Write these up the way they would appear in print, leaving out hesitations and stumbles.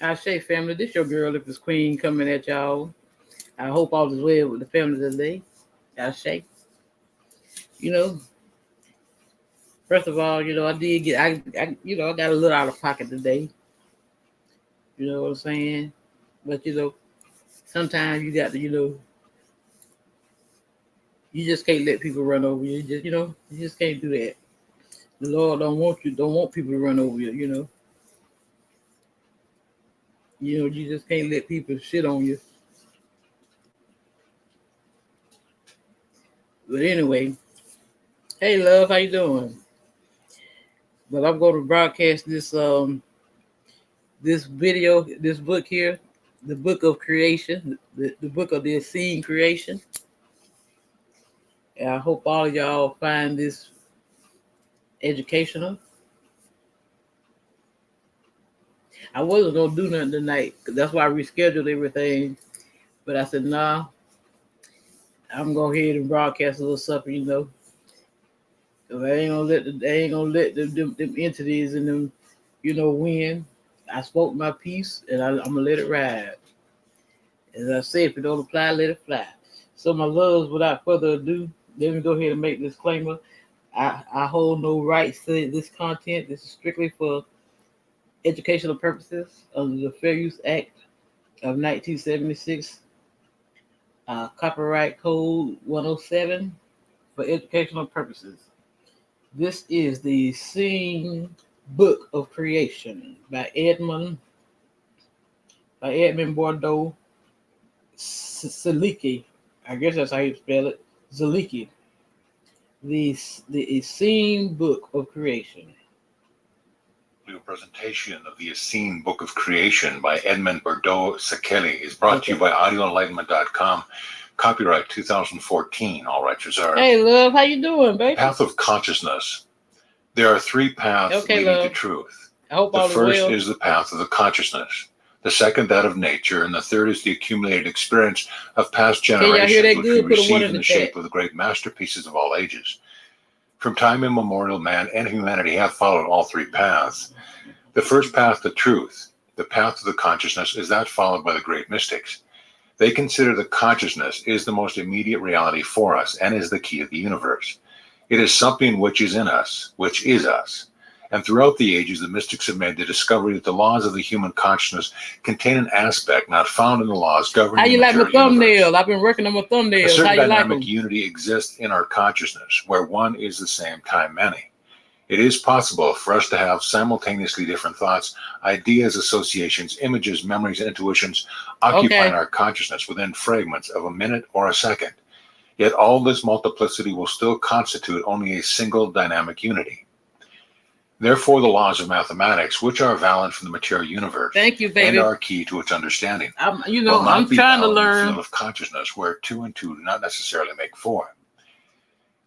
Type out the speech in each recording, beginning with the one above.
I say, family, this your girl, if it's Queen, coming at y'all. I hope all is well with the family today. I say, you know, first of all, I did get, I got a little out of pocket today. You know what I'm saying? But sometimes you got to, you just can't let people run over you. You just can't do that. The Lord don't want people to run over you. You just can't let people shit on you. But anyway, hey love, how you doing? But I'm going to broadcast this book here, the book of creation, the book of the Essene creation. And I hope all of y'all find this educational. I wasn't gonna do nothing tonight, 'cause that's why I rescheduled everything. But I said, nah, I'm gonna go ahead and broadcast a little something, 'cause they ain't gonna let them entities and them, win. I spoke my piece, and I'm gonna let it ride. As I say, if it don't apply, let it fly. So my loves, without further ado, let me go ahead and make this disclaimer. I hold no rights to this content. This is strictly for educational purposes under the Fair Use Act of 1976, Copyright Code 107, for educational purposes. This is the Sing Book of Creation by Edmund Bordeaux Zaliki. I guess that's how you spell it. Zaliki. The Essene Book of Creation. A presentation of the Essene Book of Creation by Edmund Bordeaux Zaliki is brought to you by audioenlightenment.com. Copyright 2014. All rights reserved. Hey, love, how you doing, baby? Path of consciousness. There are three paths leading to truth. The first is the path of the consciousness. The second, that of nature, and the third is the accumulated experience of past generations, which we receive in the shape of the great masterpieces of all ages. From time immemorial, man and humanity have followed all three paths. The first path to truth, the path of the consciousness, is that followed by the great mystics. They consider the consciousness is the most immediate reality for us and is the key of the universe. It is something which is in us, which is us. And throughout the ages, the mystics have made the discovery that the laws of the human consciousness contain an aspect not found in the laws governing the material universe. How you like my thumbnail? I've been working on my thumbnails. A certain dynamic unity exists in our consciousness, where one is the same time many. It is possible for us to have simultaneously different thoughts, ideas, associations, images, memories, and intuitions occupying our consciousness within fragments of a minute or a second. Yet all this multiplicity will still constitute only a single dynamic unity. Therefore, the laws of mathematics, which are valid for the material universe, and are key to its understanding, will not be trying to learn in the field of consciousness, where 2 and 2 do not necessarily make 4.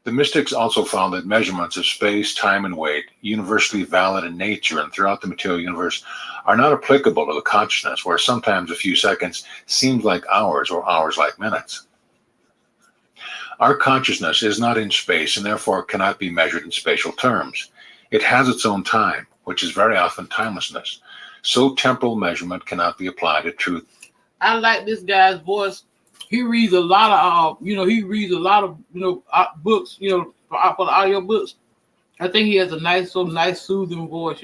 The mystics also found that measurements of space, time, and weight, universally valid in nature and throughout the material universe, are not applicable to the consciousness, where sometimes a few seconds seems like hours or hours like minutes. Our consciousness is not in space and therefore cannot be measured in spatial terms. It has its own time, which is very often timelessness. So temporal measurement cannot be applied to truth. I like this guy's voice. He reads a lot of, books, for the audio books. I think he has a nice, soothing voice,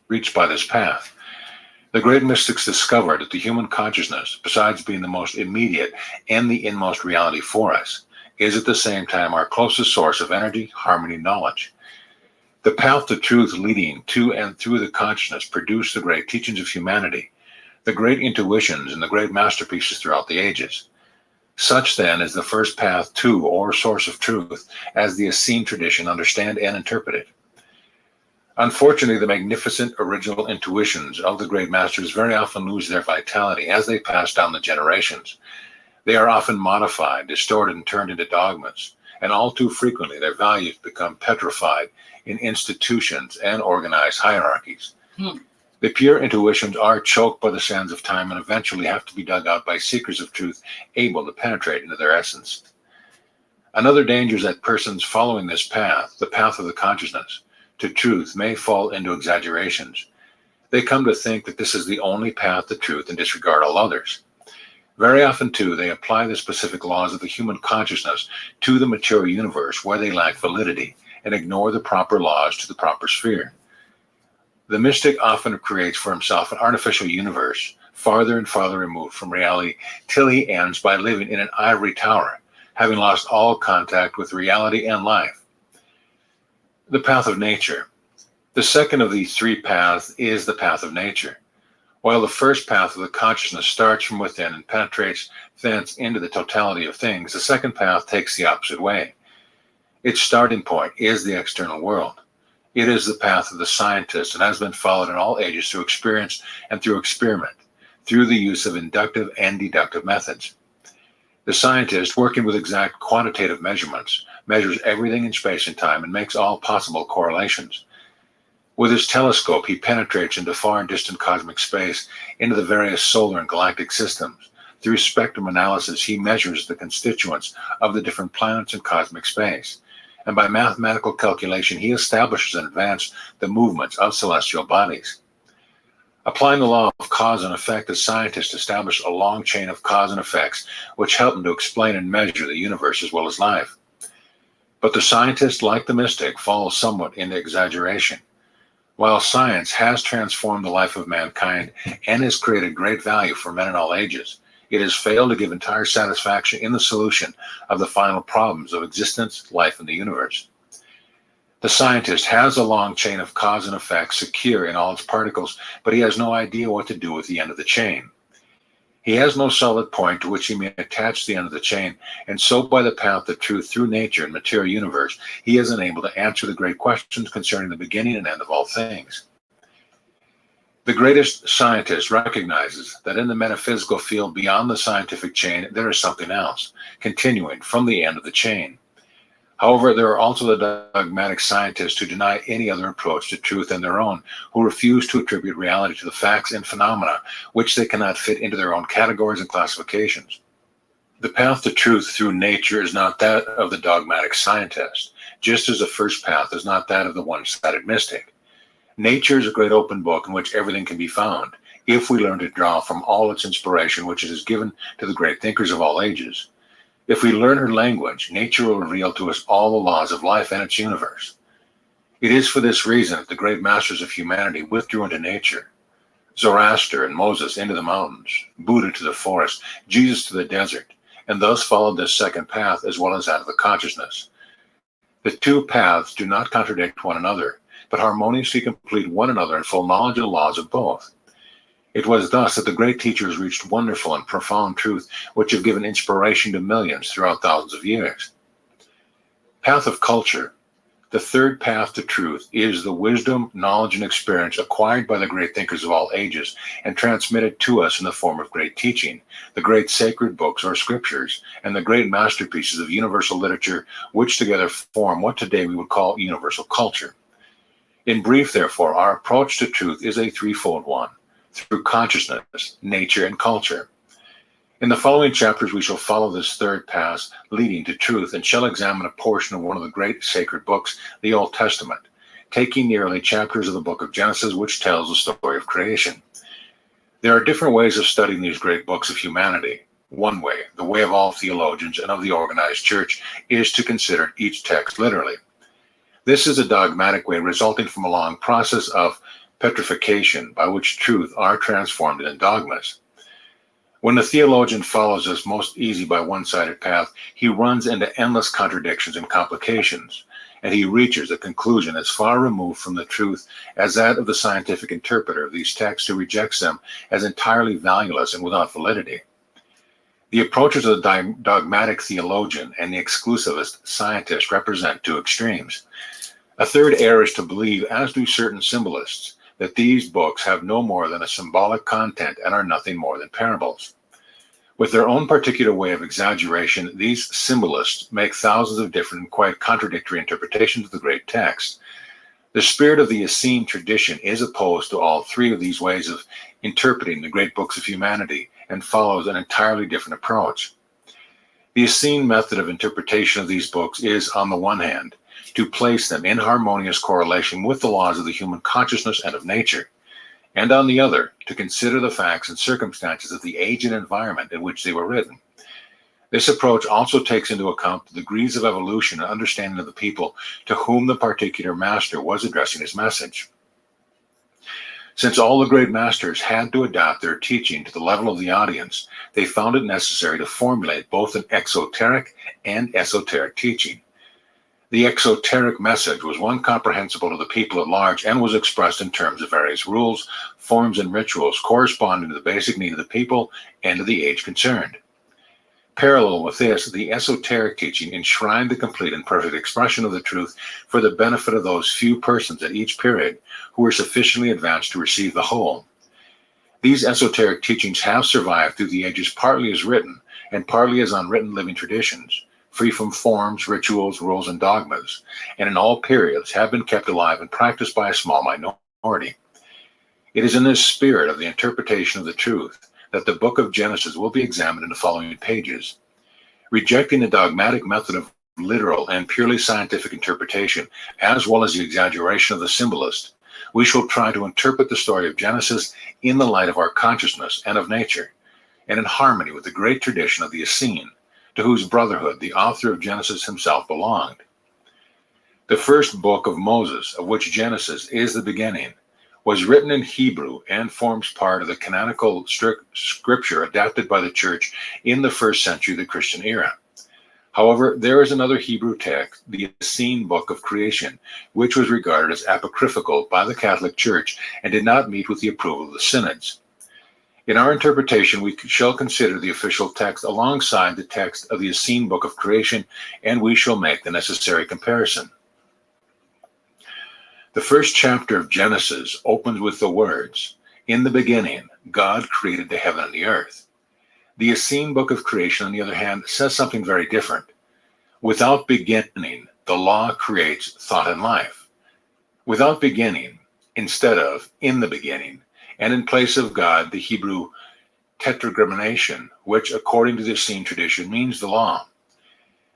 Reached by this path. The great mystics discovered that the human consciousness, besides being the most immediate and the inmost reality for us, is at the same time our closest source of energy, harmony, knowledge. The path to truth leading to and through the consciousness produced the great teachings of humanity, the great intuitions, and the great masterpieces throughout the ages. Such then is the first path to or source of truth, as the Essene tradition understand and interpret it. Unfortunately, the magnificent original intuitions of the great masters very often lose their vitality as they pass down the generations. They are often modified, distorted, and turned into dogmas, and all too frequently their values become petrified in institutions and organized hierarchies. The pure intuitions are choked by the sands of time and eventually have to be dug out by seekers of truth able to penetrate into their essence. Another danger is that persons following this path, the path of the consciousness, to truth may fall into exaggerations. They come to think that this is the only path to truth and disregard all others. Very often, too, they apply the specific laws of the human consciousness to the material universe where they lack validity and ignore the proper laws to the proper sphere. The mystic often creates for himself an artificial universe, farther and farther removed from reality, till he ends by living in an ivory tower, having lost all contact with reality and life. The path of nature. The second of these three paths is the path of nature. While the first path of the consciousness starts from within and penetrates thence into the totality of things, the second path takes the opposite way. Its starting point is the external world. It is the path of the scientist and has been followed in all ages through experience and through experiment, through the use of inductive and deductive methods. The scientist, working with exact quantitative measurements, measures everything in space and time and makes all possible correlations. With his telescope, he penetrates into far and distant cosmic space, into the various solar and galactic systems. Through spectrum analysis, he measures the constituents of the different planets in cosmic space. And by mathematical calculation, he establishes in advance the movements of celestial bodies. Applying the law of cause and effect, the scientist established a long chain of cause and effects which help him to explain and measure the universe as well as life. But the scientist, like the mystic, falls somewhat into exaggeration. While science has transformed the life of mankind and has created great value for men in all ages, it has failed to give entire satisfaction in the solution of the final problems of existence, life, and the universe. The scientist has a long chain of cause and effect secure in all its particles, but he has no idea what to do with the end of the chain. He has no solid point to which he may attach the end of the chain, and so by the path of truth through nature and material universe, he is unable to answer the great questions concerning the beginning and end of all things. The greatest scientist recognizes that in the metaphysical field beyond the scientific chain, there is something else, continuing from the end of the chain. However, there are also the dogmatic scientists who deny any other approach to truth than their own, who refuse to attribute reality to the facts and phenomena which they cannot fit into their own categories and classifications. The path to truth through nature is not that of the dogmatic scientist, just as the first path is not that of the one-sided mystic. Nature is a great open book in which everything can be found, if we learn to draw from all its inspiration which it has given to the great thinkers of all ages. If we learn her language, nature will reveal to us all the laws of life and its universe. It is for this reason that the great masters of humanity withdrew into nature. Zoroaster and Moses into the mountains, Buddha to the forest, Jesus to the desert, and thus followed this second path as well as that of the consciousness. The two paths do not contradict one another, but harmoniously complete one another in full knowledge of the laws of both. It was thus that the great teachers reached wonderful and profound truth, which have given inspiration to millions throughout thousands of years. Path of culture. The third path to truth is the wisdom, knowledge, and experience acquired by the great thinkers of all ages and transmitted to us in the form of great teaching, the great sacred books or scriptures, and the great masterpieces of universal literature, which together form what today we would call universal culture. In brief, therefore, our approach to truth is a threefold one, through consciousness, nature, and culture. In the following chapters, we shall follow this third path leading to truth and shall examine a portion of one of the great sacred books, the Old Testament, taking nearly chapters of the book of Genesis, which tells the story of creation. There are different ways of studying these great books of humanity. One way, the way of all theologians and of the organized church, is to consider each text literally. This is a dogmatic way resulting from a long process of petrification by which truth are transformed into dogmas. When the theologian follows this most easy by one-sided path, he runs into endless contradictions and complications, and he reaches a conclusion as far removed from the truth as that of the scientific interpreter of these texts who rejects them as entirely valueless and without validity. The approaches of the dogmatic theologian and the exclusivist scientist represent two extremes. A third error is to believe, as do certain symbolists, that these books have no more than a symbolic content and are nothing more than parables. With their own particular way of exaggeration, these symbolists make thousands of different and quite contradictory interpretations of the great text. The spirit of the Essene tradition is opposed to all three of these ways of interpreting the great books of humanity and follows an entirely different approach. The Essene method of interpretation of these books is, on the one hand, to place them in harmonious correlation with the laws of the human consciousness and of nature, and on the other, to consider the facts and circumstances of the age and environment in which they were written. This approach also takes into account the degrees of evolution and understanding of the people to whom the particular master was addressing his message. Since all the great masters had to adapt their teaching to the level of the audience, they found it necessary to formulate both an exoteric and esoteric teaching. The exoteric message was one comprehensible to the people at large and was expressed in terms of various rules, forms, and rituals corresponding to the basic need of the people and to the age concerned. Parallel with this, the esoteric teaching enshrined the complete and perfect expression of the truth for the benefit of those few persons at each period who were sufficiently advanced to receive the whole. These esoteric teachings have survived through the ages partly as written and partly as unwritten living traditions, free from forms, rituals, rules, and dogmas, and in all periods have been kept alive and practiced by a small minority. It is in this spirit of the interpretation of the truth that the book of Genesis will be examined in the following pages. Rejecting the dogmatic method of literal and purely scientific interpretation, as well as the exaggeration of the symbolist, we shall try to interpret the story of Genesis in the light of our consciousness and of nature, and in harmony with the great tradition of the Essene, to whose brotherhood the author of Genesis himself belonged. The first book of Moses, of which Genesis is the beginning, was written in Hebrew and forms part of the canonical scripture adapted by the Church in the first century of the Christian era. However, there is another Hebrew text, the Essene Book of Creation, which was regarded as apocryphal by the Catholic Church and did not meet with the approval of the synods. In our interpretation, we shall consider the official text alongside the text of the Essene Book of Creation, and we shall make the necessary comparison. The first chapter of Genesis opens with the words, "In the beginning, God created the heaven and the earth." The Essene Book of Creation, on the other hand, says something very different. Without beginning, the law creates thought and life. Without beginning, instead of in the beginning, and in place of God, the Hebrew tetragrammaton, which, according to the Essene tradition, means the law.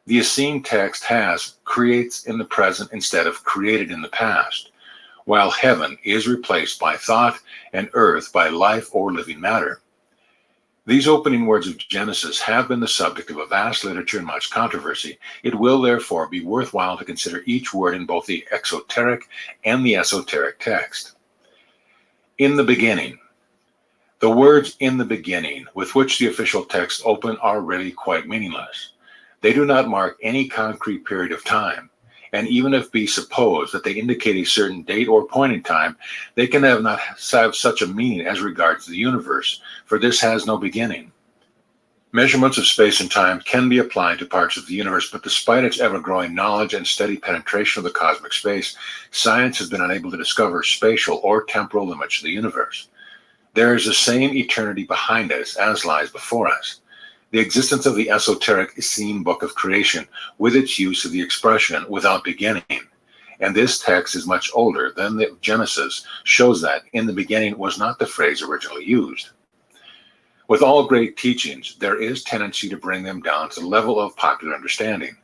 The Essene text has creates in the present instead of created in the past, while heaven is replaced by thought and earth by life or living matter. These opening words of Genesis have been the subject of a vast literature and much controversy. It will therefore be worthwhile to consider each word in both the exoteric and the esoteric text. In the beginning. The words "in the beginning" with which the official texts open are really quite meaningless. They do not mark any concrete period of time, and even if be supposed that they indicate a certain date or point in time, they can not have such a meaning as regards the universe, for this has no beginning. Measurements of space and time can be applied to parts of the universe, but despite its ever-growing knowledge and steady penetration of the cosmic space, science has been unable to discover spatial or temporal limits to the universe. There is the same eternity behind us as lies before us. The existence of the esoteric Essene Book of Creation, with its use of the expression "without beginning," and this text is much older than the Genesis, shows that "in the beginning" was not the phrase originally used. With all great teachings, there is tendency to bring them down to the level of popular understanding.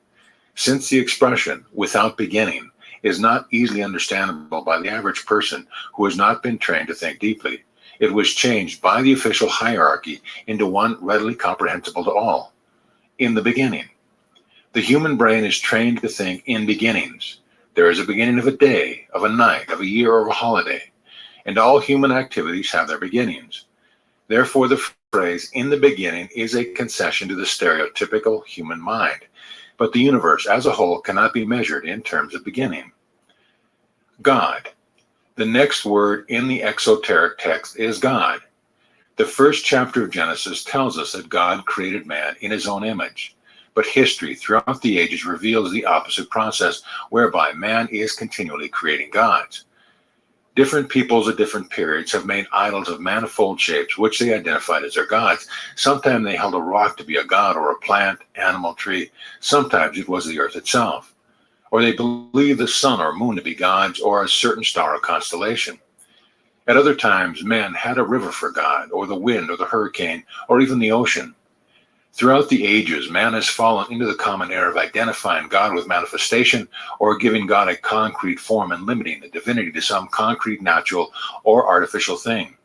Since the expression "without beginning" is not easily understandable by the average person who has not been trained to think deeply, it was changed by the official hierarchy into one readily comprehensible to all. In the beginning. The human brain is trained to think in beginnings. There is a beginning of a day, of a night, of a year, or of a holiday, and all human activities have their beginnings. Therefore, the phrase "in the beginning" is a concession to the stereotypical human mind, but the universe as a whole cannot be measured in terms of beginning. God. The next word in the exoteric text is God. The first chapter of Genesis tells us that God created man in his own image, but history throughout the ages reveals the opposite process, whereby man is continually creating gods. Different peoples at different periods have made idols of manifold shapes, which they identified as their gods. Sometimes they held a rock to be a god, or a plant, animal, tree. Sometimes it was the earth itself. Or they believed the sun or moon to be gods, or a certain star or constellation. At other times, men had a river for God, or the wind, or the hurricane, or even the ocean. Throughout the ages, man has fallen into the common error of identifying God with manifestation or giving God a concrete form and limiting the divinity to some concrete, natural, or artificial thing.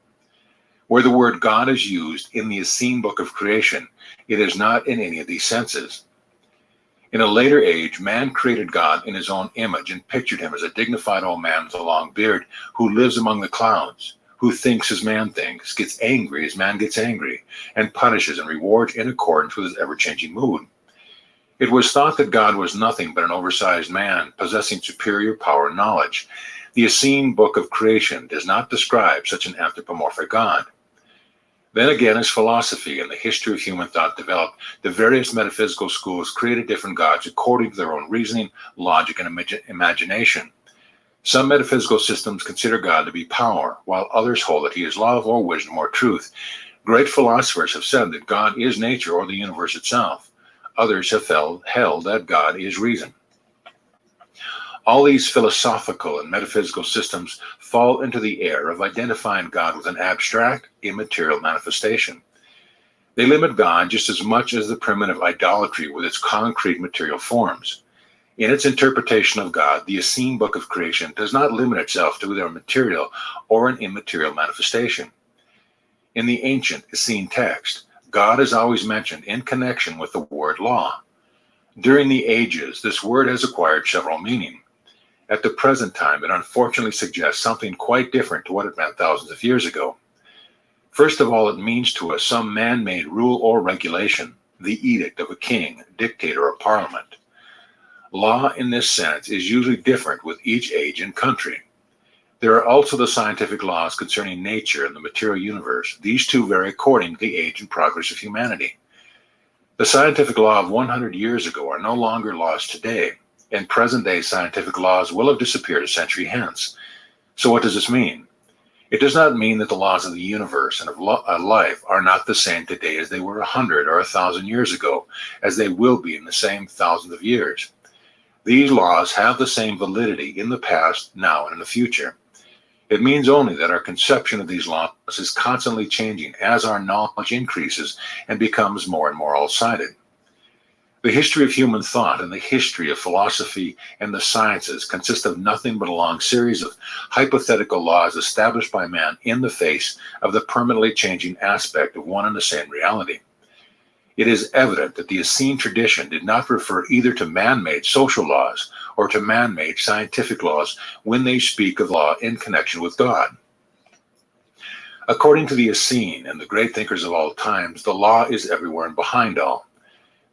Where the word God is used in the Essene book of creation, it is not in any of these senses. In a later age, man created God in his own image and pictured him as a dignified old man with a long beard who lives among the clouds, who thinks as man thinks, gets angry as man gets angry, and punishes and rewards in accordance with his ever-changing mood. It was thought that God was nothing but an oversized man possessing superior power and knowledge. The Essene book of creation does not describe such an anthropomorphic God. Then again, as philosophy and the history of human thought developed, the various metaphysical schools created different gods according to their own reasoning, logic, and imagination. Some metaphysical systems consider God to be power, while others hold that he is love or wisdom or truth. Great philosophers have said that God is nature or the universe itself. Others have held that God is reason. All these philosophical and metaphysical systems fall into the error of identifying God with an abstract, immaterial manifestation. They limit God just as much as the primitive idolatry with its concrete material forms. In its interpretation of God, the Essene book of creation does not limit itself to either a material or an immaterial manifestation. In the ancient Essene text, God is always mentioned in connection with the word law. During the ages, this word has acquired several meanings. At the present time, it unfortunately suggests something quite different to what it meant thousands of years ago. First of all, it means to us some man-made rule or regulation, the edict of a king, dictator, or parliament. Law in this sense is usually different with each age and country. There are also the scientific laws concerning nature and the material universe. These two vary according to the age and progress of humanity. The scientific law of 100 years ago are no longer laws today, and present-day scientific laws will have disappeared a century hence. So what does this mean? It does not mean that the laws of the universe and of life are not the same today as they were 100 or 1,000 years ago, as they will be in the same thousands of years. These laws have the same validity in the past, now, and in the future. It means only that our conception of these laws is constantly changing as our knowledge increases and becomes more and more all-sided. The history of human thought and the history of philosophy and the sciences consist of nothing but a long series of hypothetical laws established by man in the face of the permanently changing aspect of one and the same reality. It is evident that the Essene tradition did not refer either to man-made social laws or to man-made scientific laws when they speak of law in connection with God. According to the Essene and the great thinkers of all times, the law is everywhere and behind all.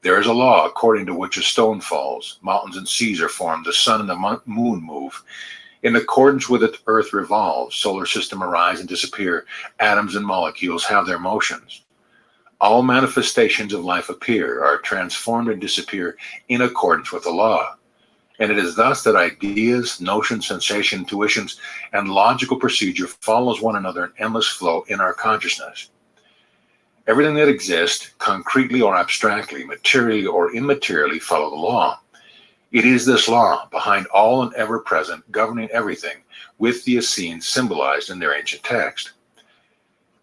There is a law according to which a stone falls, mountains and seas are formed, the sun and the moon move. In accordance with it, earth revolves, solar system arise and disappear, atoms and molecules have their motions. All manifestations of life appear, are transformed and disappear in accordance with the law. And it is thus that ideas, notions, sensation, intuitions, and logical procedure follows one another in endless flow in our consciousness. Everything that exists, concretely or abstractly, materially or immaterially, follow the law. It is this law, behind all and ever present, governing everything, with the Essene symbolized in their ancient text.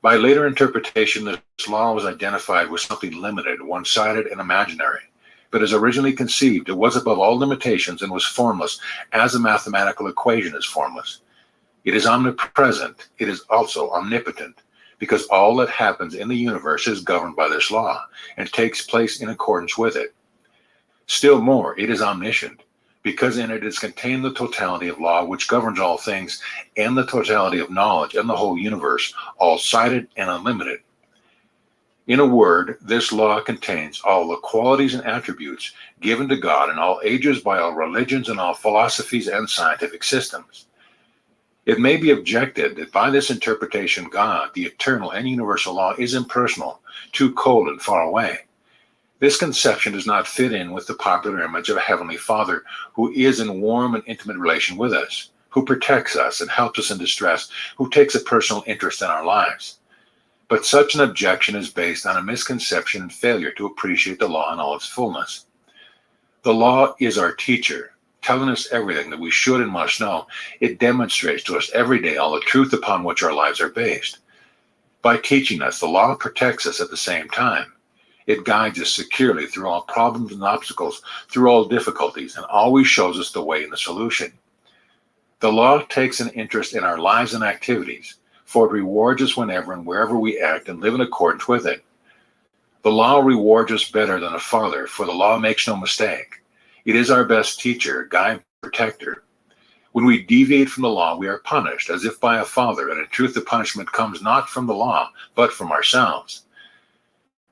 By later interpretation, this law was identified with something limited, one-sided, and imaginary. But as originally conceived, it was above all limitations and was formless, as a mathematical equation is formless. It is omnipresent. It is also omnipotent, because all that happens in the universe is governed by this law and takes place in accordance with it. Still more, it is omniscient, because in it is contained the totality of law which governs all things, and the totality of knowledge and the whole universe, all-sided and unlimited. In a word, this law contains all the qualities and attributes given to God in all ages by all religions and all philosophies and scientific systems. It may be objected that by this interpretation, God, the eternal and universal law, is impersonal, too cold and far away. This conception does not fit in with the popular image of a Heavenly Father who is in warm and intimate relation with us, who protects us and helps us in distress, who takes a personal interest in our lives. But such an objection is based on a misconception and failure to appreciate the law in all its fullness. The law is our teacher, telling us everything that we should and must know. It demonstrates to us every day all the truth upon which our lives are based. By teaching us, the law protects us at the same time. It guides us securely through all problems and obstacles, through all difficulties, and always shows us the way and the solution. The law takes an interest in our lives and activities, for it rewards us whenever and wherever we act and live in accordance with it. The law rewards us better than a father, for the law makes no mistake. It is our best teacher, guide, protector. When we deviate from the law, we are punished as if by a father, and in truth the punishment comes not from the law, but from ourselves.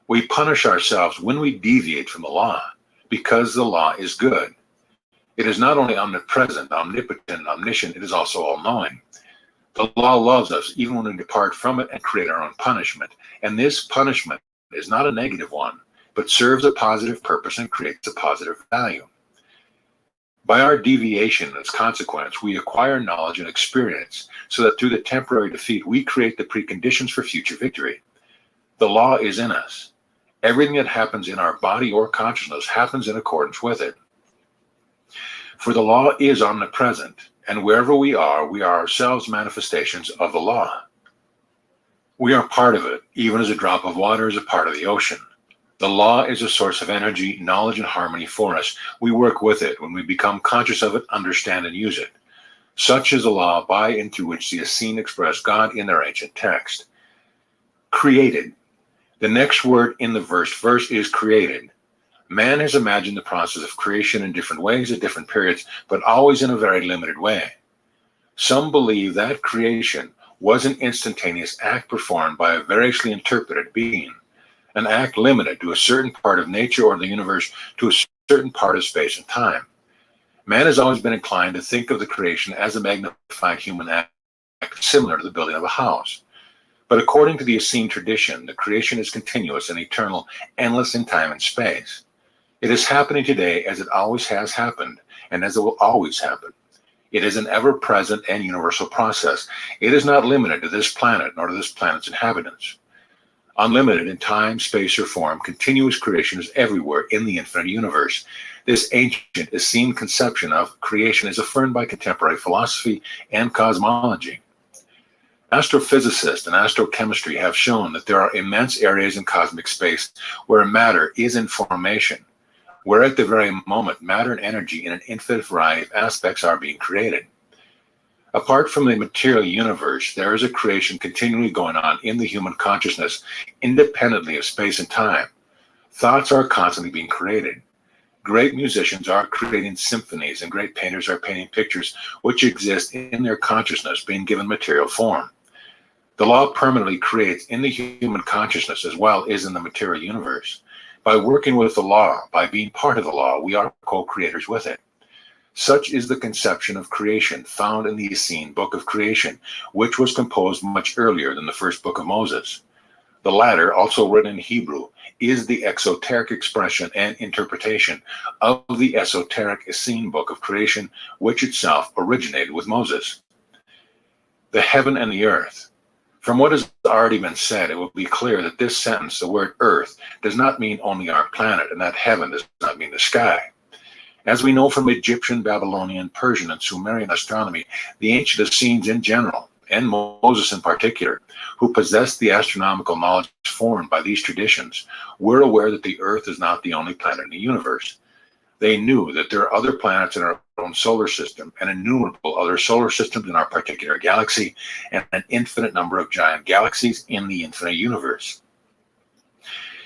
We punish ourselves when we deviate from the law, because the law is good. It is not only omnipresent, omnipotent, omniscient, it is also all-knowing. The law loves us even when we depart from it and create our own punishment. And this punishment is not a negative one, but serves a positive purpose and creates a positive value. By our deviation as consequence, we acquire knowledge and experience so that through the temporary defeat, we create the preconditions for future victory. The law is in us. Everything that happens in our body or consciousness happens in accordance with it. For the law is omnipresent, and wherever we are ourselves manifestations of the law. We are part of it, even as a drop of water is a part of the ocean. The law is a source of energy, knowledge, and harmony for us. We work with it when we become conscious of it, understand, and use it. Such is the law by and through which the Essene expressed God in their ancient text. Created. The next word in the verse is created. Man has imagined the process of creation in different ways at different periods, but always in a very limited way. Some believe that creation was an instantaneous act performed by a variously interpreted being, an act limited to a certain part of nature or the universe, to a certain part of space and time. Man has always been inclined to think of the creation as a magnified human act similar to the building of a house. But according to the Essene tradition, the creation is continuous and eternal, endless in time and space. It is happening today as it always has happened, and as it will always happen. It is an ever-present and universal process. It is not limited to this planet nor to this planet's inhabitants. Unlimited in time, space, or form, continuous creation is everywhere in the infinite universe. This ancient Essene conception of creation is affirmed by contemporary philosophy and cosmology. Astrophysicists and astrochemistry have shown that there are immense areas in cosmic space where matter is in formation, where at the very moment matter and energy in an infinite variety of aspects are being created. Apart from the material universe, there is a creation continually going on in the human consciousness, independently of space and time. Thoughts are constantly being created. Great musicians are creating symphonies, and great painters are painting pictures which exist in their consciousness, being given material form. The law permanently creates in the human consciousness as well as in the material universe. By working with the law, by being part of the law, we are co-creators with it. Such is the conception of creation found in the Essene Book of Creation, which was composed much earlier than the first book of Moses. The latter, also written in Hebrew, is the exoteric expression and interpretation of the esoteric Essene Book of Creation, which itself originated with Moses. The heaven and the earth. From what has already been said, it will be clear that this sentence, the word earth, does not mean only our planet, and that heaven does not mean the sky. As we know from Egyptian, Babylonian, Persian, and Sumerian astronomy, the ancient Essenes in general, and Moses in particular, who possessed the astronomical knowledge formed by these traditions, were aware that the earth is not the only planet in the universe. They knew that there are other planets in our own solar system and innumerable other solar systems in our particular galaxy, and an infinite number of giant galaxies in the infinite universe.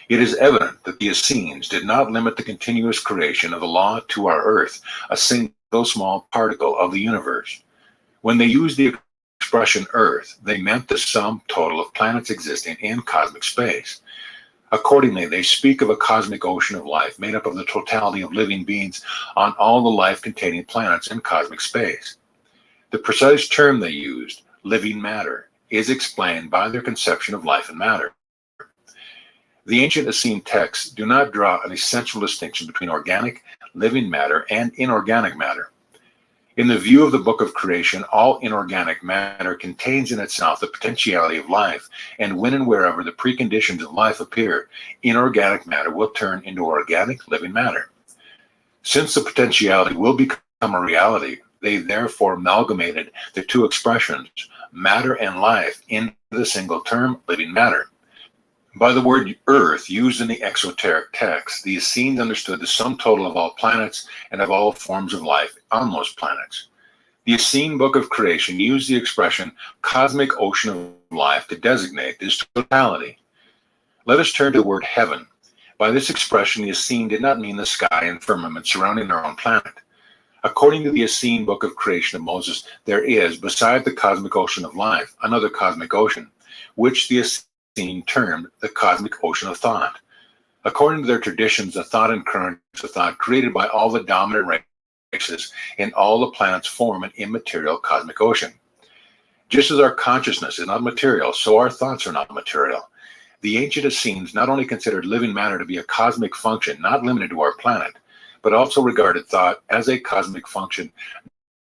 It is evident that the Essenes did not limit the continuous creation of the law to our earth, a single small particle of the universe. When they used the expression earth, they meant the sum total of planets existing in cosmic space. Accordingly, they speak of a cosmic ocean of life made up of the totality of living beings on all the life-containing planets in cosmic space. The precise term they used, living matter, is explained by their conception of life and matter. The ancient Essene texts do not draw an essential distinction between organic, living matter and inorganic matter. In the view of the Book of Creation, all inorganic matter contains in itself the potentiality of life, and when and wherever the preconditions of life appear, inorganic matter will turn into organic, living matter. Since the potentiality will become a reality, they therefore amalgamated the two expressions, matter and life, into the single term, living matter. By the word Earth used in the exoteric text, the Essenes understood the sum total of all planets and of all forms of life on those planets. The Essene Book of Creation used the expression cosmic ocean of life to designate this totality. Let us turn to the word heaven. By this expression, the Essene did not mean the sky and firmament surrounding our own planet. According to the Essene Book of Creation of Moses, there is, beside the cosmic ocean of life, another cosmic ocean, which the Essene termed the cosmic ocean of thought. According to their traditions, the thought and currents of thought created by all the dominant races in all the planets form an immaterial cosmic ocean. Just as our consciousness is not material, so our thoughts are not material. The ancient Essenes not only considered living matter to be a cosmic function not limited to our planet, but also regarded thought as a cosmic function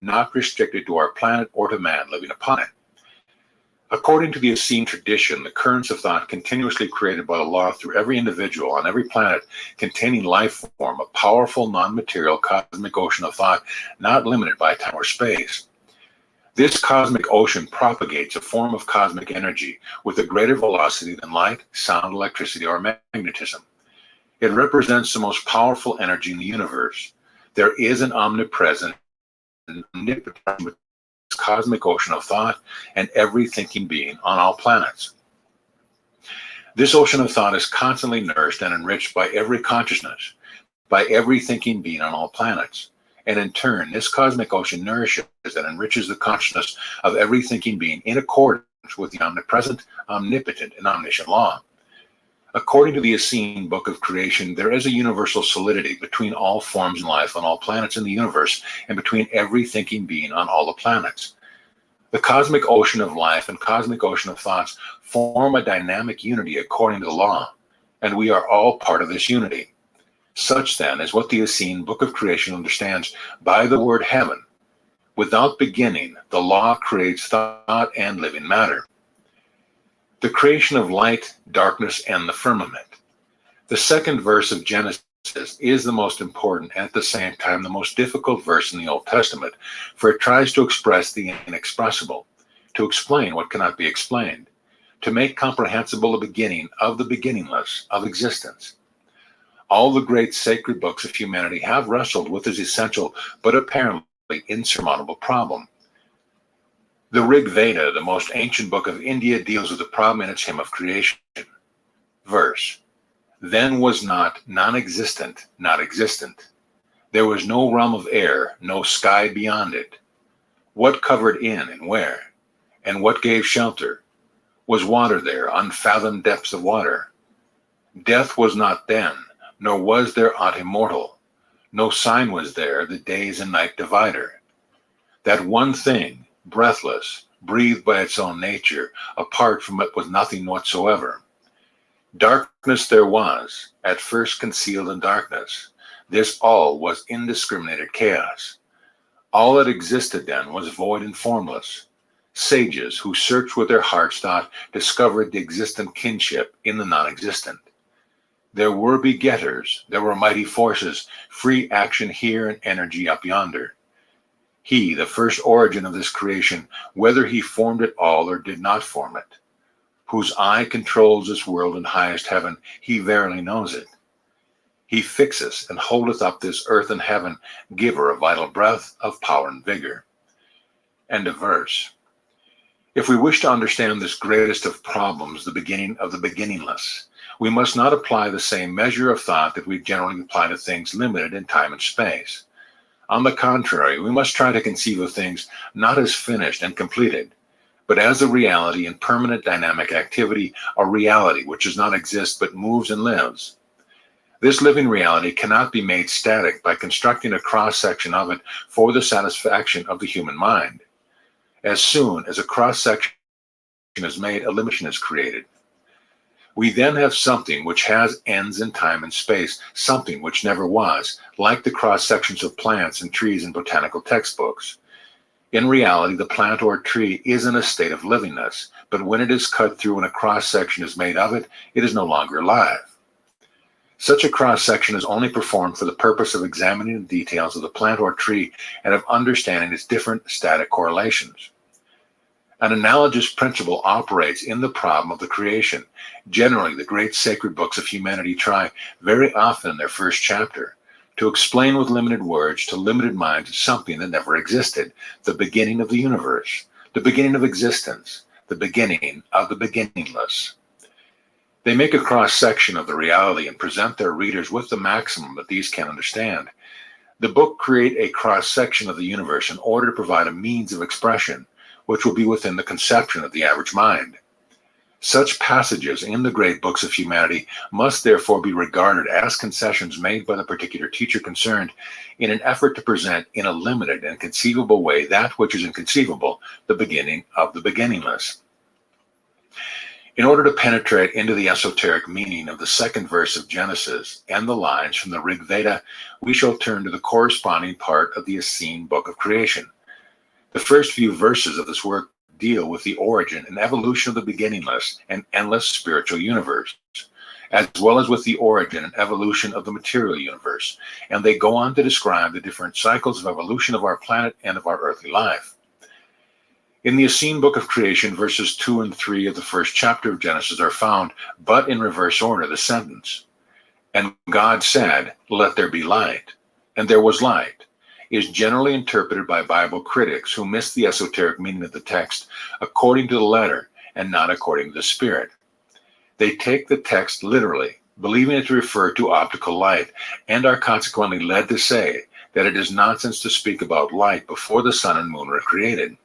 not restricted to our planet or to man living upon it. According to the Essene tradition, the currents of thought continuously created by the law through every individual on every planet containing life form a powerful non-material cosmic ocean of thought not limited by time or space. This cosmic ocean propagates a form of cosmic energy with a greater velocity than light, sound, electricity, or magnetism. It represents the most powerful energy in the universe. There is an omnipresent and omnipotent cosmic ocean of thought and every thinking being on all planets. This ocean of thought is constantly nourished and enriched by every consciousness, by every thinking being on all planets. And in turn, this cosmic ocean nourishes and enriches the consciousness of every thinking being in accordance with the omnipresent, omnipotent, and omniscient law. According to the Essene Book of Creation, there is a universal solidity between all forms and life on all planets in the universe and between every thinking being on all the planets. The cosmic ocean of life and cosmic ocean of thoughts form a dynamic unity according to the law, and we are all part of this unity. Such then is what the Essene Book of Creation understands by the word heaven. Without beginning, the law creates thought and living matter. The creation of light, darkness, and the firmament. The second verse of Genesis is the most important and at the same time the most difficult verse in the Old Testament, for it tries to express the inexpressible, to explain what cannot be explained, to make comprehensible the beginning of the beginningless of existence. All the great sacred books of humanity have wrestled with this essential but apparently insurmountable problem. The Rig Veda, the most ancient book of India, deals with the problem in its hymn of creation. Verse: then was not non-existent, not existent. There was no realm of air, no sky beyond it. What covered in and where? And what gave shelter? Was water there, unfathomed depths of water? Death was not then, nor was there aught immortal. No sign was there, the days and night divider. That one thing, breathless, breathed by its own nature, apart from it was nothing whatsoever. Darkness there was, at first concealed in darkness. This all was indiscriminated chaos. All that existed then was void and formless. Sages who searched with their hearts thought discovered the existent kinship in the non-existent. There were begetters, there were mighty forces, free action here and energy up yonder. He, the first origin of this creation, whether he formed it all or did not form it, whose eye controls this world in highest heaven, he verily knows it. He fixeth and holdeth up this earth and heaven, giver of vital breath, of power and vigor. End of verse. If we wish to understand this greatest of problems, the beginning of the beginningless, we must not apply the same measure of thought that we generally apply to things limited in time and space. On the contrary, we must try to conceive of things not as finished and completed, but as a reality and permanent dynamic activity, a reality which does not exist but moves and lives. This living reality cannot be made static by constructing a cross-section of it for the satisfaction of the human mind. As soon as a cross-section is made, a limitation is created. We then have something which has ends in time and space, something which never was, like the cross-sections of plants and trees in botanical textbooks. In reality, the plant or tree is in a state of livingness, but when it is cut through and a cross-section is made of it, it is no longer alive. Such a cross-section is only performed for the purpose of examining the details of the plant or tree and of understanding its different static correlations. An analogous principle operates in the problem of the creation. Generally, the great sacred books of humanity try, very often in their first chapter, to explain with limited words to limited minds something that never existed, the beginning of the universe, the beginning of existence, the beginning of the beginningless. They make a cross-section of the reality and present their readers with the maximum that these can understand. The book create a cross-section of the universe in order to provide a means of expression which will be within the conception of the average mind. Such passages in the great books of humanity must therefore be regarded as concessions made by the particular teacher concerned in an effort to present in a limited and conceivable way that which is inconceivable, the beginning of the beginningless. In order to penetrate into the esoteric meaning of the second verse of Genesis and the lines from the Rig Veda, we shall turn to the corresponding part of the Essene book of creation. The first few verses of this work deal with the origin and evolution of the beginningless and endless spiritual universe, as well as with the origin and evolution of the material universe, and they go on to describe the different cycles of evolution of our planet and of our earthly life. In the Essene book of creation, verses 2 and 3 of the first chapter of Genesis are found, but in reverse order, the sentence, "And God said, let there be light, and there was light," is generally interpreted by Bible critics who miss the esoteric meaning of the text according to the letter and not according to the spirit. They take the text literally, believing it to refer to optical light, and are consequently led to say that it is nonsense to speak about light before the sun and moon were created.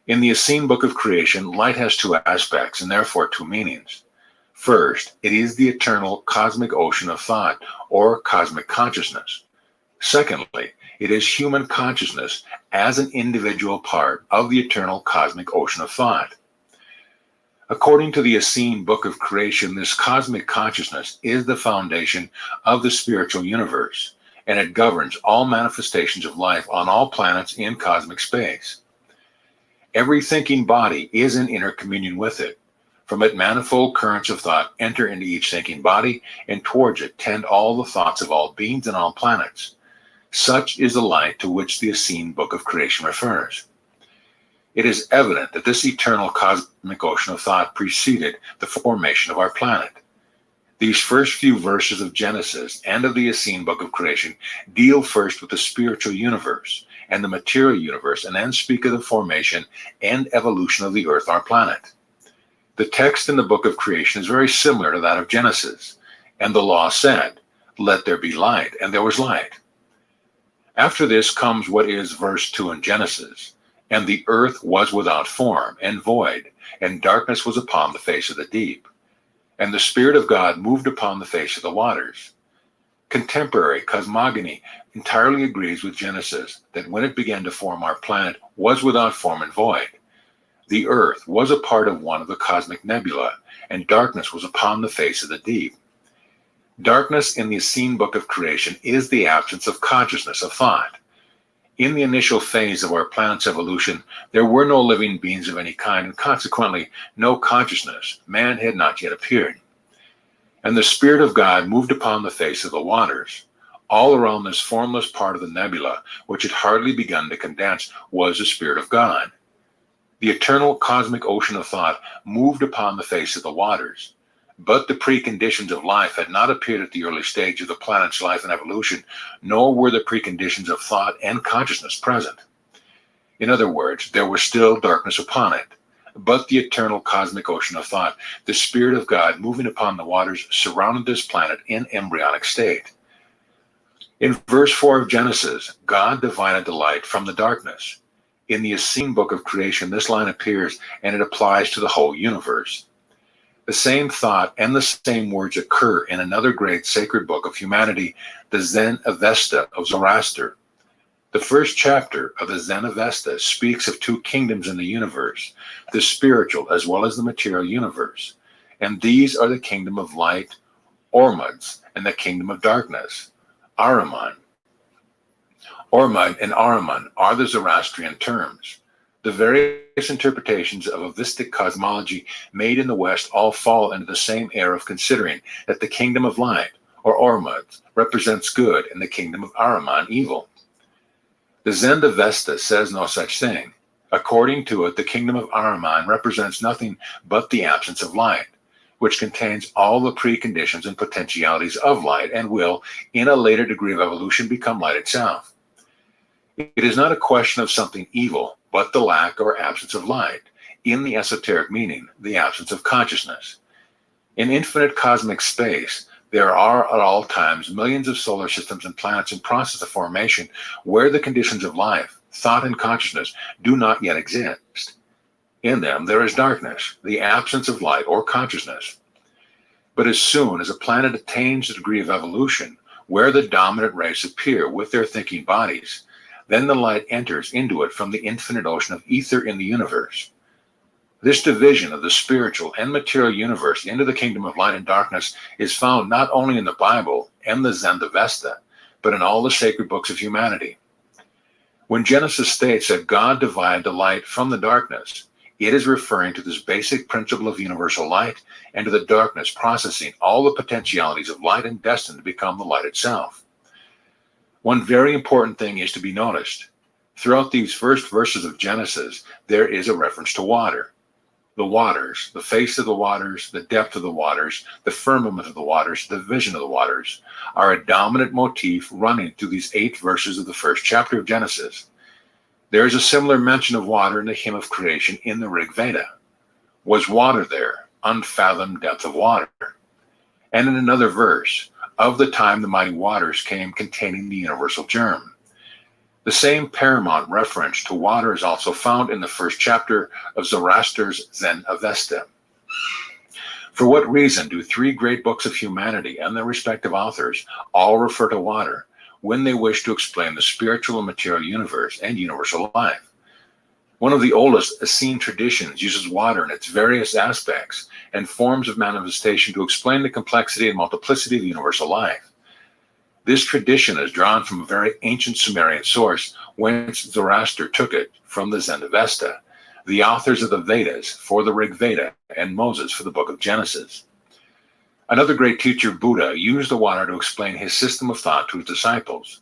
In the Essene book of creation, light has two aspects and therefore two meanings. First, it is the eternal cosmic ocean of thought, or cosmic consciousness. Secondly, it is human consciousness as an individual part of the eternal cosmic ocean of thought. According to the Essene book of creation, this cosmic consciousness is the foundation of the spiritual universe, and it governs all manifestations of life on all planets in cosmic space. Every thinking body is in intercommunion with it. From it, manifold currents of thought enter into each thinking body, and towards it tend all the thoughts of all beings and all planets. Such is the light to which the Essene book of creation refers. It is evident that this eternal cosmic ocean of thought preceded the formation of our planet. These first few verses of Genesis and of the Essene book of creation deal first with the spiritual universe and the material universe, and then speak of the formation and evolution of the earth, our planet. The text in the book of creation is very similar to that of Genesis. And the law said, let there be light, and there was light. After this comes what is verse 2 in Genesis. And the earth was without form and void, and darkness was upon the face of the deep. And the Spirit of God moved upon the face of the waters. Contemporary cosmogony entirely agrees with Genesis that when it began to form, our planet was without form and void. The earth was a part of one of the cosmic nebula, and darkness was upon the face of the deep. Darkness in the Essene book of creation is the absence of consciousness, of thought. In the initial phase of our planet's evolution, there were no living beings of any kind, and consequently no consciousness. Man had not yet appeared. And the Spirit of God moved upon the face of the waters. All around this formless part of the nebula, which had hardly begun to condense, was the Spirit of God. The eternal cosmic ocean of thought moved upon the face of the waters. But the preconditions of life had not appeared at the early stage of the planet's life and evolution, nor were the preconditions of thought and consciousness present. In other words, there was still darkness upon it. But the eternal cosmic ocean of thought, the Spirit of God moving upon the waters, surrounded this planet in embryonic state. In verse 4 of Genesis, God divided the light from the darkness. In the Essene book of creation, this line appears, and it applies to the whole universe. The same thought and the same words occur in another great sacred book of humanity, the Zen Avesta of Zoroaster. The first chapter of the Zen Avesta speaks of two kingdoms in the universe, the spiritual as well as the material universe. And these are the kingdom of light, Ormuds, and the kingdom of darkness, Ahriman. Ormud and Ahriman are the Zoroastrian terms. The various interpretations of Avistic cosmology made in the West all fall into the same error of considering that the kingdom of light, or Ormud, represents good and the kingdom of Ahriman evil. The Zen Avesta says no such thing. According to it, the kingdom of Ahriman represents nothing but the absence of light, which contains all the preconditions and potentialities of light and will, in a later degree of evolution, become light itself. It is not a question of something evil, but the lack or absence of light, in the esoteric meaning, the absence of consciousness. In infinite cosmic space, there are at all times millions of solar systems and planets in process of formation where the conditions of life, thought, and consciousness do not yet exist. In them, there is darkness, the absence of light or consciousness. But as soon as a planet attains the degree of evolution where the dominant race appear with their thinking bodies, then the light enters into it from the infinite ocean of ether in the universe. This division of the spiritual and material universe into the kingdom of light and darkness is found not only in the Bible and the Zend-Avesta, but in all the sacred books of humanity. When Genesis states that God divided the light from the darkness, it is referring to this basic principle of universal light and to the darkness processing all the potentialities of light and destined to become the light itself. One very important thing is to be noticed. Throughout these first verses of Genesis, there is a reference to water. The waters, the face of the waters, the depth of the waters, the firmament of the waters, the vision of the waters, are a dominant motif running through these 8 verses of the first chapter of Genesis. There is a similar mention of water in the hymn of creation in the Rig Veda. Was water there, unfathomed depth of water? And in another verse, of the time the mighty waters came containing the universal germ. The same paramount reference to water is also found in the first chapter of Zoroaster's Zend-Avesta. For what reason do 3 great books of humanity and their respective authors all refer to water when they wish to explain the spiritual and material universe and universal life? One of the oldest Essene traditions uses water in its various aspects and forms of manifestation to explain the complexity and multiplicity of universal life. This tradition is drawn from a very ancient Sumerian source, whence Zoroaster took it from the Zend-Avesta, the authors of the Vedas for the Rig Veda, and Moses for the book of Genesis. Another great teacher, Buddha, used the water to explain his system of thought to his disciples.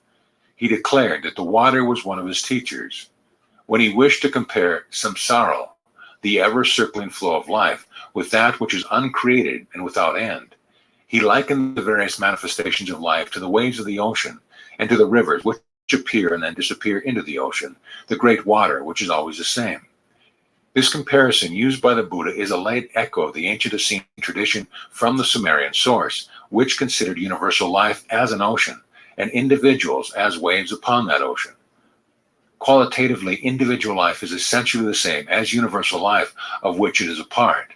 He declared that the water was one of his teachers. When he wished to compare samsara, the ever-circling flow of life, with that which is uncreated and without end, he likened the various manifestations of life to the waves of the ocean and to the rivers which appear and then disappear into the ocean, the great water which is always the same. This comparison used by the Buddha is a late echo of the ancient Essene tradition from the Sumerian source, which considered universal life as an ocean and individuals as waves upon that ocean. Qualitatively, individual life is essentially the same as universal life, of which it is a part.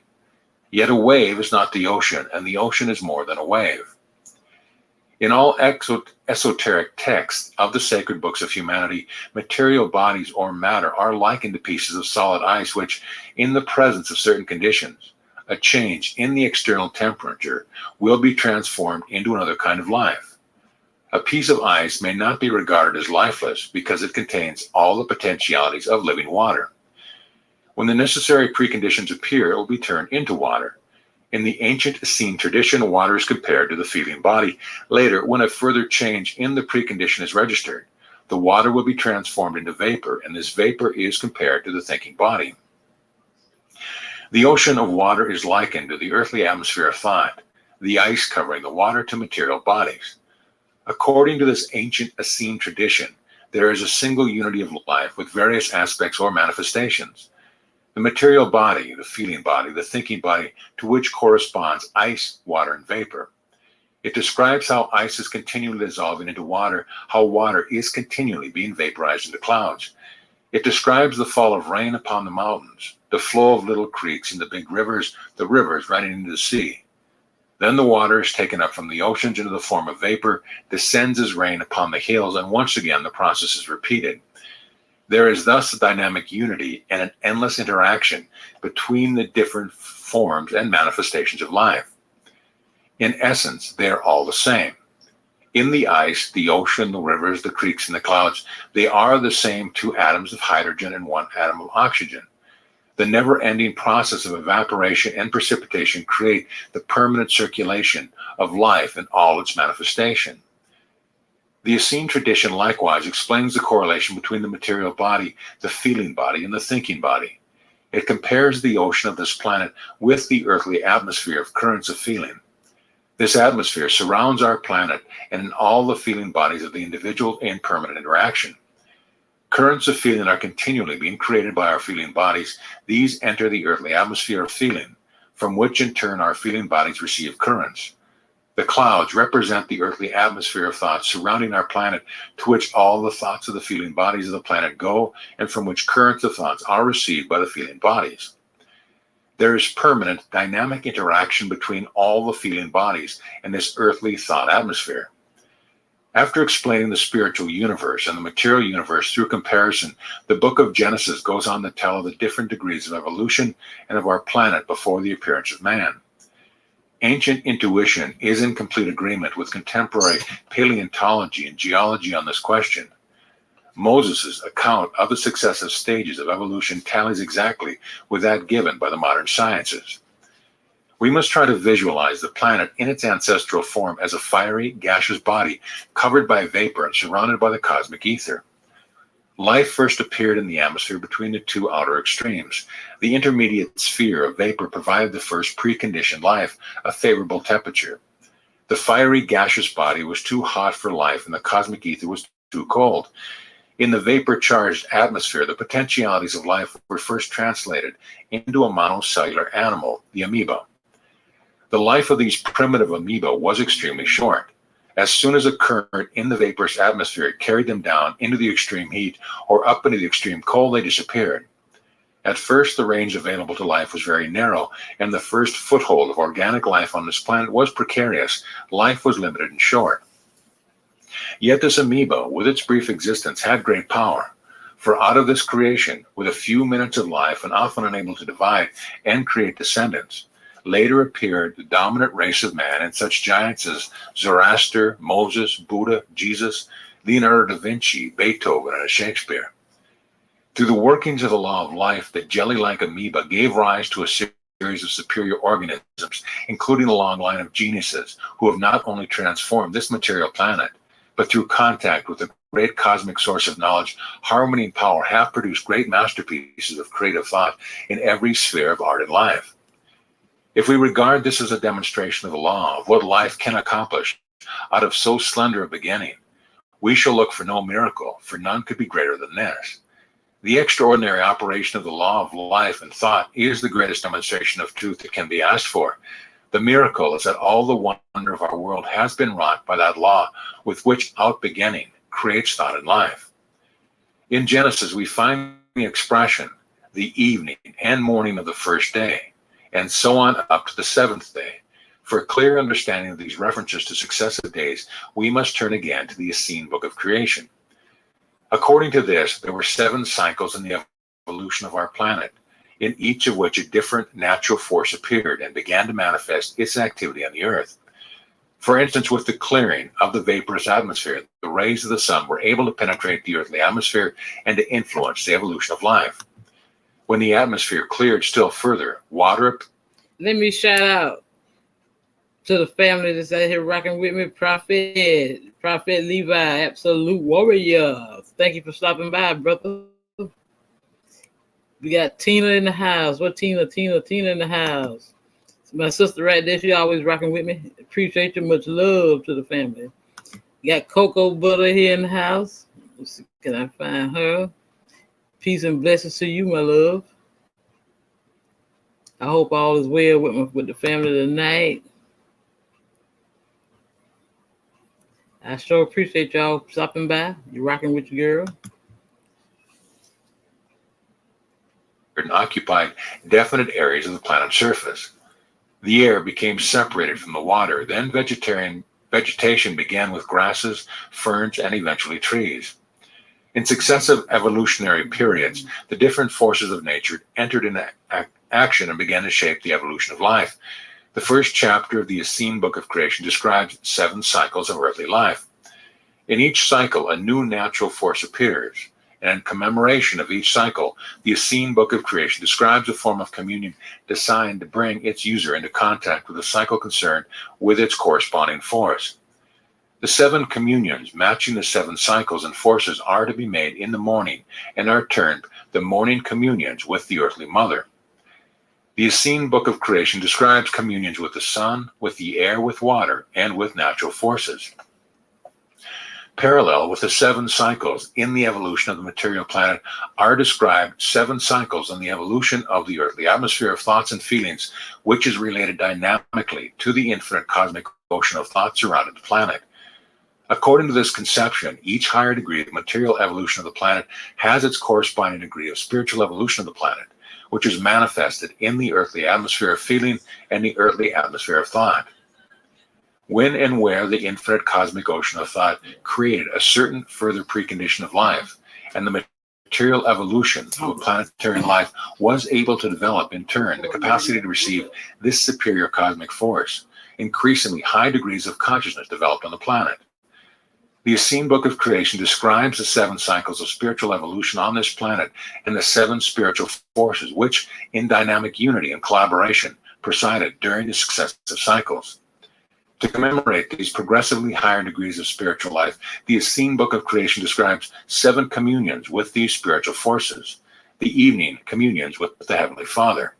Yet a wave is not the ocean, and the ocean is more than a wave. In all esoteric texts of the sacred books of humanity, material bodies or matter are likened to pieces of solid ice which, in the presence of certain conditions, a change in the external temperature, will be transformed into another kind of life. A piece of ice may not be regarded as lifeless because it contains all the potentialities of living water. When the necessary preconditions appear, it will be turned into water. In the ancient Essene tradition, water is compared to the feeling body. Later, when a further change in the precondition is registered, the water will be transformed into vapor, and this vapor is compared to the thinking body. The ocean of water is likened to the earthly atmosphere of thought, the ice covering the water to material bodies. According to this ancient Essene tradition, there is a single unity of life with various aspects or manifestations. The material body, the feeling body, the thinking body, to which corresponds ice, water, and vapor. It describes how ice is continually dissolving into water, how water is continually being vaporized into clouds. It describes the fall of rain upon the mountains, the flow of little creeks in the big rivers, the rivers running into the sea. Then the water is taken up from the oceans into the form of vapor, descends as rain upon the hills, and once again the process is repeated. There is thus a dynamic unity and an endless interaction between the different forms and manifestations of life. In essence, they are all the same. In the ice, the ocean, the rivers, the creeks, and the clouds, they are the same 2 atoms of hydrogen and 1 atom of oxygen. The never-ending process of evaporation and precipitation create the permanent circulation of life in all its manifestation. The Essene tradition likewise explains the correlation between the material body, the feeling body, and the thinking body. It compares the ocean of this planet with the earthly atmosphere of currents of feeling. This atmosphere surrounds our planet and in all the feeling bodies of the individual in permanent interaction. Currents of feeling are continually being created by our feeling bodies. These enter the earthly atmosphere of feeling, from which in turn our feeling bodies receive currents. The clouds represent the earthly atmosphere of thoughts surrounding our planet, to which all the thoughts of the feeling bodies of the planet go, and from which currents of thoughts are received by the feeling bodies. There is permanent, dynamic interaction between all the feeling bodies and this earthly thought atmosphere. After explaining the spiritual universe and the material universe through comparison, the book of Genesis goes on to tell of the different degrees of evolution and of our planet before the appearance of man. Ancient intuition is in complete agreement with contemporary paleontology and geology on this question. Moses' account of the successive stages of evolution tallies exactly with that given by the modern sciences. We must try to visualize the planet in its ancestral form as a fiery, gaseous body covered by vapor and surrounded by the cosmic ether. Life first appeared in the atmosphere between the two outer extremes. The intermediate sphere of vapor provided the first preconditioned life, a favorable temperature. The fiery, gaseous body was too hot for life, and the cosmic ether was too cold. In the vapor-charged atmosphere, the potentialities of life were first translated into a monocellular animal, the amoeba. The life of these primitive amoeba was extremely short. As soon as a current in the vaporous atmosphere carried them down into the extreme heat or up into the extreme cold, they disappeared. At first, the range available to life was very narrow, and the first foothold of organic life on this planet was precarious. Life was limited and short. Yet this amoeba, with its brief existence, had great power. For out of this creation, with a few minutes of life and often unable to divide and create descendants, later appeared the dominant race of man and such giants as Zoroaster, Moses, Buddha, Jesus, Leonardo da Vinci, Beethoven, and Shakespeare. Through the workings of the law of life, the jelly-like amoeba gave rise to a series of superior organisms, including a long line of geniuses who have not only transformed this material planet, but through contact with the great cosmic source of knowledge, harmony, and power have produced great masterpieces of creative thought in every sphere of art and life. If we regard this as a demonstration of the law of what life can accomplish out of so slender a beginning, we shall look for no miracle, for none could be greater than this. The extraordinary operation of the law of life and thought is the greatest demonstration of truth that can be asked for. The miracle is that all the wonder of our world has been wrought by that law with which out beginning creates thought and life. In Genesis, we find the expression, the evening and morning of the first day, and so on up to the seventh day. For a clear understanding of these references to successive days, we must turn again to the Essene book of creation. According to this, there were 7 cycles in the evolution of our planet, in each of which a different natural force appeared and began to manifest its activity on the earth. For instance, with the clearing of the vaporous atmosphere, the rays of the sun were able to penetrate the earthly atmosphere and to influence the evolution of life. When the atmosphere cleared still further, water... Let me shout out to the family that's out here rocking with me. Prophet Levi, absolute warrior. Thank you for stopping by, brother. We got Tina in the house. What Tina? Tina in the house. My sister right there, she always rocking with me. Appreciate you. Much love to the family. We got Cocoa Butter here in the house. Let's see, can I find her? Peace and blessings to you, my love. I hope all is well with the family tonight. I sure appreciate y'all stopping by. You're rocking with your girl. and occupied definite areas of the planet's surface. The air became separated from the water, then vegetation began with grasses, ferns, and eventually trees. In successive evolutionary periods, the different forces of nature entered into action and began to shape the evolution of life. The first chapter of the Essene book of creation describes 7 cycles of earthly life. In each cycle, a new natural force appears. And in commemoration of each cycle, the Essene book of creation describes a form of communion designed to bring its user into contact with the cycle concerned with its corresponding force. The 7 communions matching the 7 cycles and forces are to be made in the morning and are termed the morning communions with the earthly mother. The Essene book of creation describes communions with the sun, with the air, with water, and with natural forces. Parallel with the 7 cycles in the evolution of the material planet are described 7 cycles in the evolution of the earthly atmosphere of thoughts and feelings, which is related dynamically to the infinite cosmic ocean of thought surrounding the planet. According to this conception, each higher degree of material evolution of the planet has its corresponding degree of spiritual evolution of the planet, which is manifested in the earthly atmosphere of feeling and the earthly atmosphere of thought. When and where the infinite cosmic ocean of thought created a certain further precondition of life, and the material evolution of a planetary life was able to develop in turn the capacity to receive this superior cosmic force, increasingly high degrees of consciousness developed on the planet. The Essene book of creation describes the 7 cycles of spiritual evolution on this planet and the 7 spiritual forces which, in dynamic unity and collaboration, presided during the successive cycles. To commemorate these progressively higher degrees of spiritual life, the Essene book of creation describes 7 communions with these spiritual forces, the evening communions with the Heavenly Father.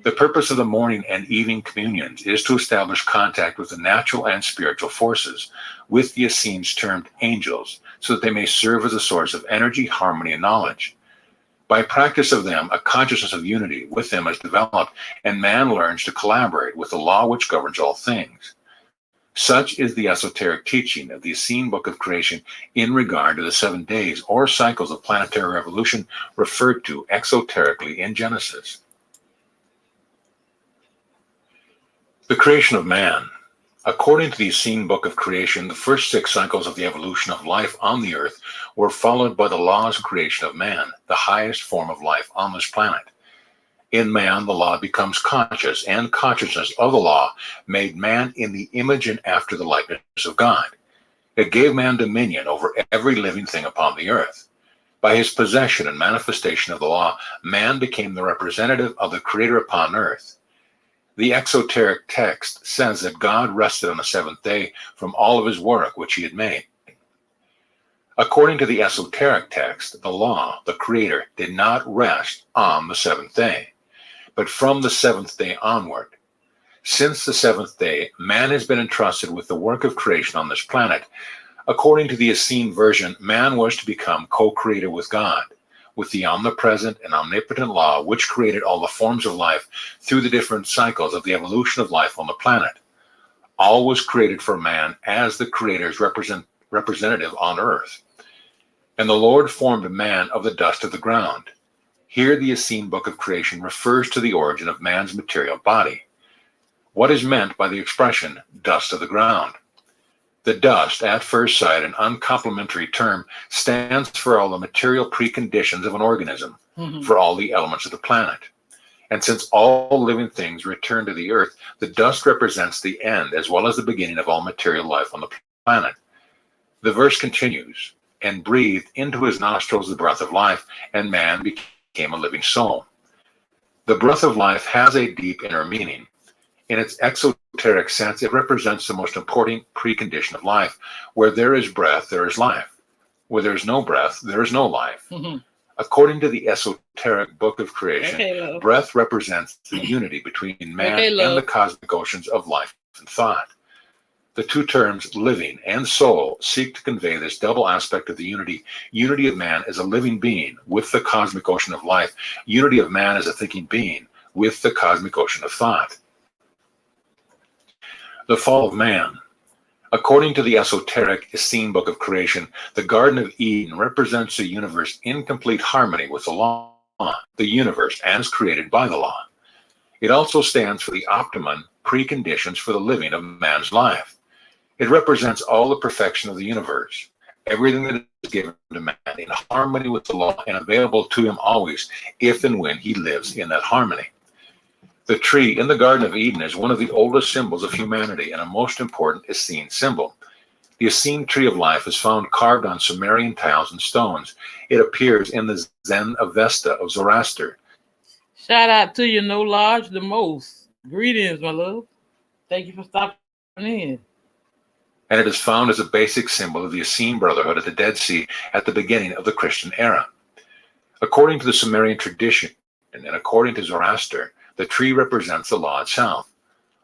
The purpose of the morning and evening communions is to establish contact with the natural and spiritual forces, with the Essenes termed angels, so that they may serve as a source of energy, harmony, and knowledge. By practice of them, a consciousness of unity with them is developed, and man learns to collaborate with the law which governs all things. Such is the esoteric teaching of the Essene book of creation in regard to the 7 days or cycles of planetary revolution referred to exoterically in Genesis. The creation of man. According to the Essene book of creation, the first 6 cycles of the evolution of life on the earth were followed by the law's creation of man, the highest form of life on this planet. In man, the law becomes conscious, and consciousness of the law made man in the image and after the likeness of God. It gave man dominion over every living thing upon the earth. By his possession and manifestation of the law, man became the representative of the Creator upon earth. The exoteric text says that God rested on the 7th day from all of his work which he had made. According to the esoteric text, the law, the Creator, did not rest on the 7th day, but from the 7th day onward. Since the 7th day, man has been entrusted with the work of creation on this planet. According to the Essene version, man was to become co-creator with God, with the omnipresent and omnipotent law which created all the forms of life through the different cycles of the evolution of life on the planet. All was created for man as the Creator's representative on earth. And the Lord formed man of the dust of the ground. Here the Essene book of creation refers to the origin of man's material body. What is meant by the expression dust of the ground? The dust, at first sight, an uncomplimentary term, stands for all the material preconditions of an organism, for all the elements of the planet. And since all living things return to the earth, the dust represents the end as well as the beginning of all material life on the planet. The verse continues, and breathed into his nostrils the breath of life, and man became a living soul. The breath of life has a deep inner meaning. In its exoteric sense, it represents the most important precondition of life. Where there is breath, there is life. Where there is no breath, there is no life. According to the esoteric book of creation, breath represents the unity between man and the cosmic oceans of life and thought. The two terms, living and soul, seek to convey this double aspect of the unity of man as a living being with the cosmic ocean of life, unity of man as a thinking being with the cosmic ocean of thought. The fall of man. According to the esoteric Essene book of creation, the Garden of Eden represents a universe in complete harmony with the law, the universe as created by the law. It also stands for the optimum preconditions for the living of man's life. It represents all the perfection of the universe, everything that is given to man in harmony with the law and available to him always, if and when he lives in that harmony. The tree in the Garden of Eden is one of the oldest symbols of humanity and a most important Essene symbol. The Essene tree of life is found carved on Sumerian tiles and stones. It appears in the Zen Avesta of Zoroaster. Shout out to you, No Large the Most. Greetings, my love. Thank you for stopping in. and it is found as a basic symbol of the Essene Brotherhood at the Dead Sea at the beginning of the Christian era. According to the Sumerian tradition, and according to Zoroaster, the tree represents the law itself,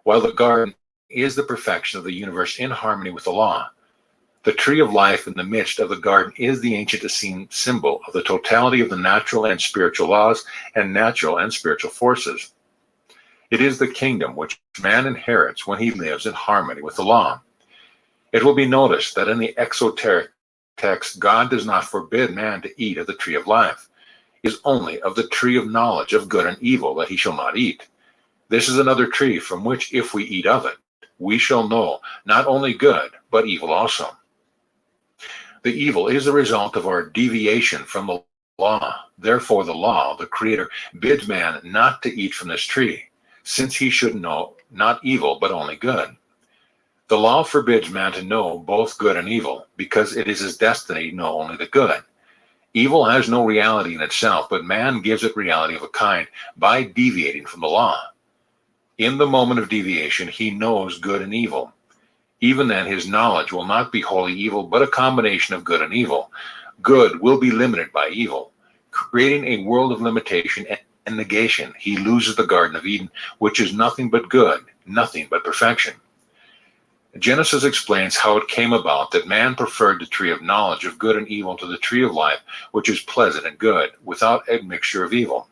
while the garden is the perfection of the universe in harmony with the law. The tree of life in the midst of the garden is the ancient Essene symbol of the totality of the natural and spiritual laws and natural and spiritual forces. It is the kingdom which man inherits when he lives in harmony with the law. It will be noticed that in the exoteric text, God does not forbid man to eat of the tree of life. It is only of the tree of knowledge of good and evil that he shall not eat. This is another tree from which, if we eat of it, we shall know not only good, but evil also. The evil is the result of our deviation from the law. Therefore, the law, the Creator, bids man not to eat from this tree, since he should know not evil, but only good. The law forbids man to know both good and evil, because it is his destiny to know only the good. Evil has no reality in itself, but man gives it reality of a kind by deviating from the law. In the moment of deviation, he knows good and evil. Even then, his knowledge will not be wholly evil, but a combination of good and evil. Good will be limited by evil. Creating a world of limitation and negation, he loses the Garden of Eden, which is nothing but good, nothing but perfection. Genesis explains how it came about that man preferred the tree of knowledge of good and evil to the tree of life, which is pleasant and good, without admixture of evil.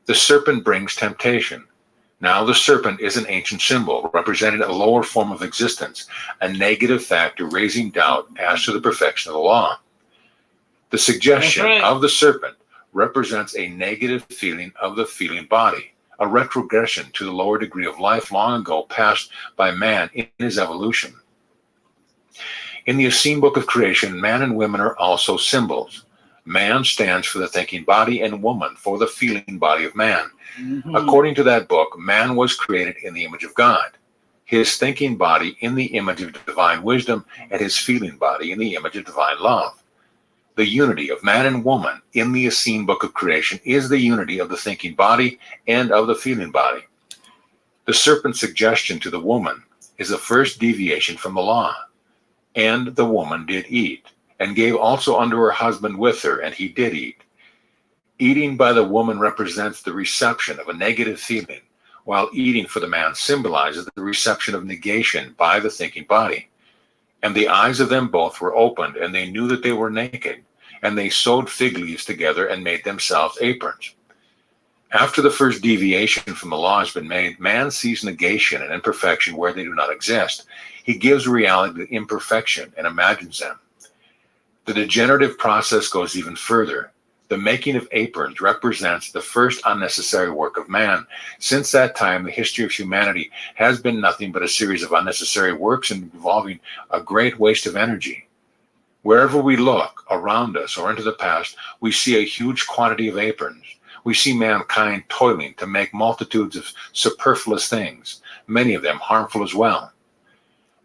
The serpent brings temptation. Now the serpent is an ancient symbol, representing a lower form of existence, a negative factor raising doubt as to the perfection of the law. The suggestion of the serpent represents a negative feeling of the feeling body, a retrogression to the lower degree of life long ago passed by man in his evolution. In the Essene book of creation, man and women are also symbols. Man stands for the thinking body and woman for the feeling body of man. According to that book, man was created in the image of God, his thinking body in the image of divine wisdom, and his feeling body in the image of divine love. The unity of man and woman in the Essene book of creation is the unity of the thinking body and of the feeling body. The serpent's suggestion to the woman is the first deviation from the law. And the woman did eat, and gave also unto her husband with her, and he did eat. Eating by the woman represents the reception of a negative feeling, while eating for the man symbolizes the reception of negation by the thinking body. And the eyes of them both were opened, and they knew that they were naked, and they sewed fig leaves together and made themselves aprons. After the first deviation from the law has been made, man sees negation and imperfection where they do not exist. He gives reality to imperfection and imagines them. The degenerative process goes even further. The making of aprons represents the first unnecessary work of man. Since that time, the history of humanity has been nothing but a series of unnecessary works involving a great waste of energy. Wherever we look, around us or into the past, we see a huge quantity of aprons. We see mankind toiling to make multitudes of superfluous things, many of them harmful as well.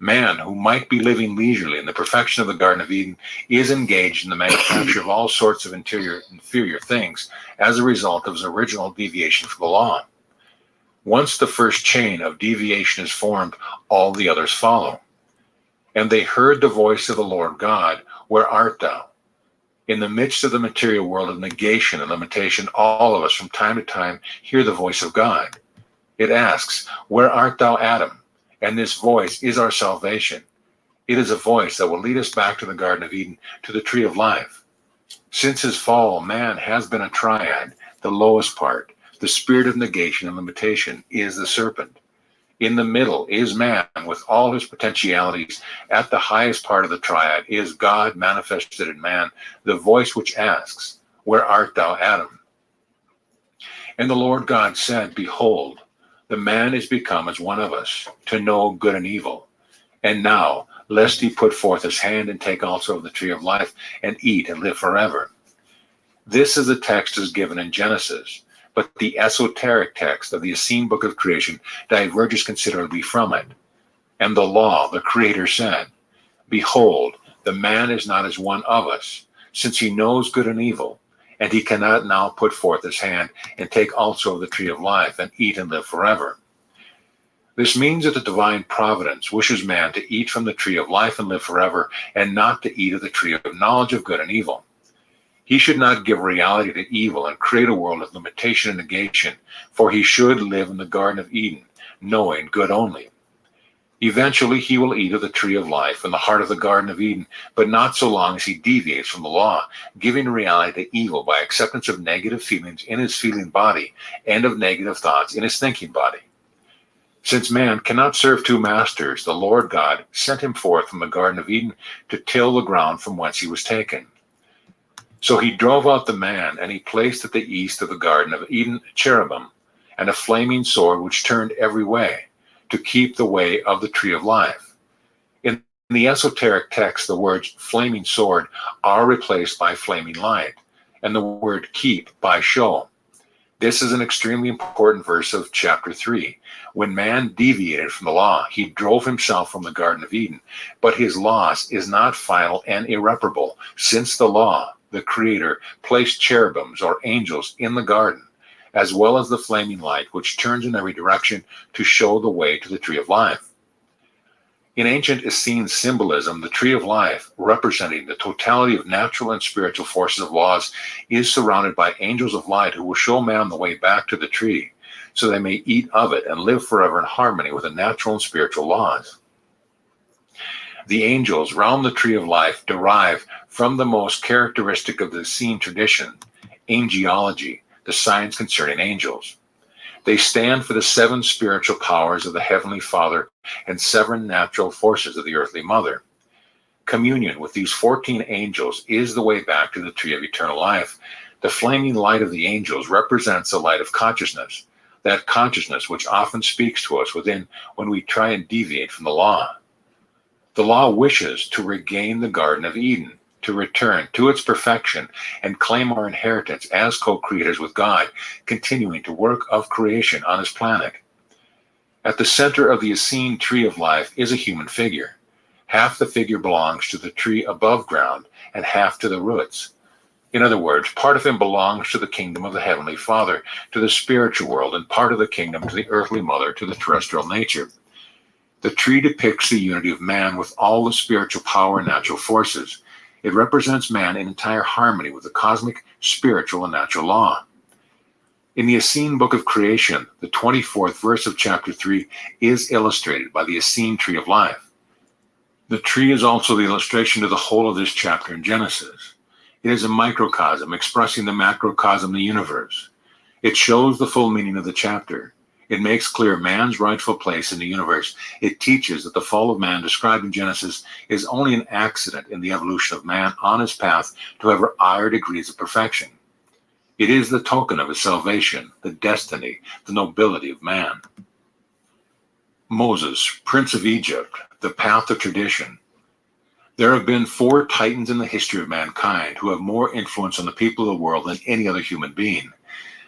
Man, who might be living leisurely in the perfection of the Garden of Eden, is engaged in the manufacture of all sorts of inferior things as a result of his original deviation from the law. Once the first chain of deviation is formed, all the others follow. And they heard the voice of the Lord God, "Where art thou?" In the midst of the material world of negation and limitation, all of us from time to time hear the voice of God. It asks, "Where art thou, Adam?" And this voice is our salvation. It is a voice that will lead us back to the Garden of Eden, to the tree of life. Since his fall, man has been a triad. The lowest part, the spirit of negation and limitation, is the serpent. In the middle is man with all his potentialities. At the highest part of the triad is God manifested in man, the voice which asks, "Where art thou, Adam?" And the Lord God said, "Behold, the man is become as one of us, to know good and evil. And now, lest he put forth his hand and take also of the tree of life, and eat and live forever." This is the text as given in Genesis, but the esoteric text of the Essene book of creation diverges considerably from it. And the law, the Creator said, "Behold, the man is not as one of us, since he knows good and evil, and he cannot now put forth his hand and take also of the tree of life and eat and live forever." This means that the divine providence wishes man to eat from the tree of life and live forever, and not to eat of the tree of knowledge of good and evil. He should not give reality to evil and create a world of limitation and negation, for he should live in the Garden of Eden, knowing good only. Eventually, he will eat of the tree of life in the heart of the Garden of Eden, but not so long as he deviates from the law, giving reality to evil by acceptance of negative feelings in his feeling body and of negative thoughts in his thinking body. Since man cannot serve two masters, the Lord God sent him forth from the Garden of Eden to till the ground from whence he was taken. So he drove out the man, and he placed at the east of the Garden of Eden a cherubim and a flaming sword which turned every way, to keep the way of the tree of life. In the esoteric text, the words flaming sword are replaced by flaming light, and the word keep by show. This is an extremely important verse of chapter 3. When man deviated from the law, he drove himself from the Garden of Eden, but his loss is not final and irreparable, since the law, the Creator, placed cherubims or angels in the garden, as well as the flaming light which turns in every direction to show the way to the tree of life. In ancient Essene symbolism, the tree of life, representing the totality of natural and spiritual forces of laws, is surrounded by angels of light who will show man the way back to the tree, so they may eat of it and live forever in harmony with the natural and spiritual laws. The angels round the tree of life derive from the most characteristic of the Essene tradition, angelology, the science concerning angels. They stand for the seven spiritual powers of the Heavenly Father and seven natural forces of the earthly Mother. Communion with these 14 angels is the way back to the tree of eternal life. The flaming light of the angels represents the light of consciousness, that consciousness which often speaks to us within when we try and deviate from the law. The law wishes to regain the Garden of Eden, to return to its perfection and claim our inheritance as co-creators with God, continuing to work of creation on his planet. At the center of the Essene tree of life is a human figure. Half the figure belongs to the tree above ground and half to the roots. In other words, part of him belongs to the kingdom of the Heavenly Father, to the spiritual world, and part of the kingdom to the earthly mother, to the terrestrial nature. The tree depicts the unity of man with all the spiritual power and natural forces. It represents man in entire harmony with the cosmic, spiritual, and natural law. In the Essene book of creation, the 24th verse of chapter 3 is illustrated by the Essene tree of life. The tree is also the illustration to the whole of this chapter in Genesis. It is a microcosm expressing the macrocosm of the universe. It shows the full meaning of the chapter. It makes clear man's rightful place in the universe. It teaches that the fall of man described in Genesis is only an accident in the evolution of man on his path to ever higher degrees of perfection. It is the token of his salvation, the destiny, the nobility of man. Moses, Prince of Egypt, the path of tradition. There have been 4 titans in the history of mankind who have more influence on the people of the world than any other human being.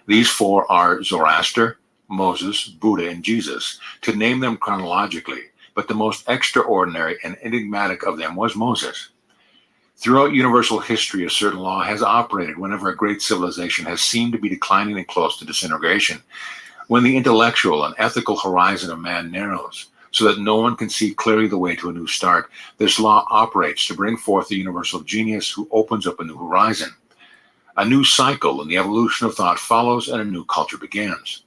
These 4 are Zoroaster, Moses, Buddha, and Jesus, to name them chronologically, but the most extraordinary and enigmatic of them was Moses. Throughout universal history, a certain law has operated whenever a great civilization has seemed to be declining and close to disintegration. When the intellectual and ethical horizon of man narrows, so that no one can see clearly the way to a new start, this law operates to bring forth the universal genius who opens up a new horizon. A new cycle in the evolution of thought follows, and a new culture begins.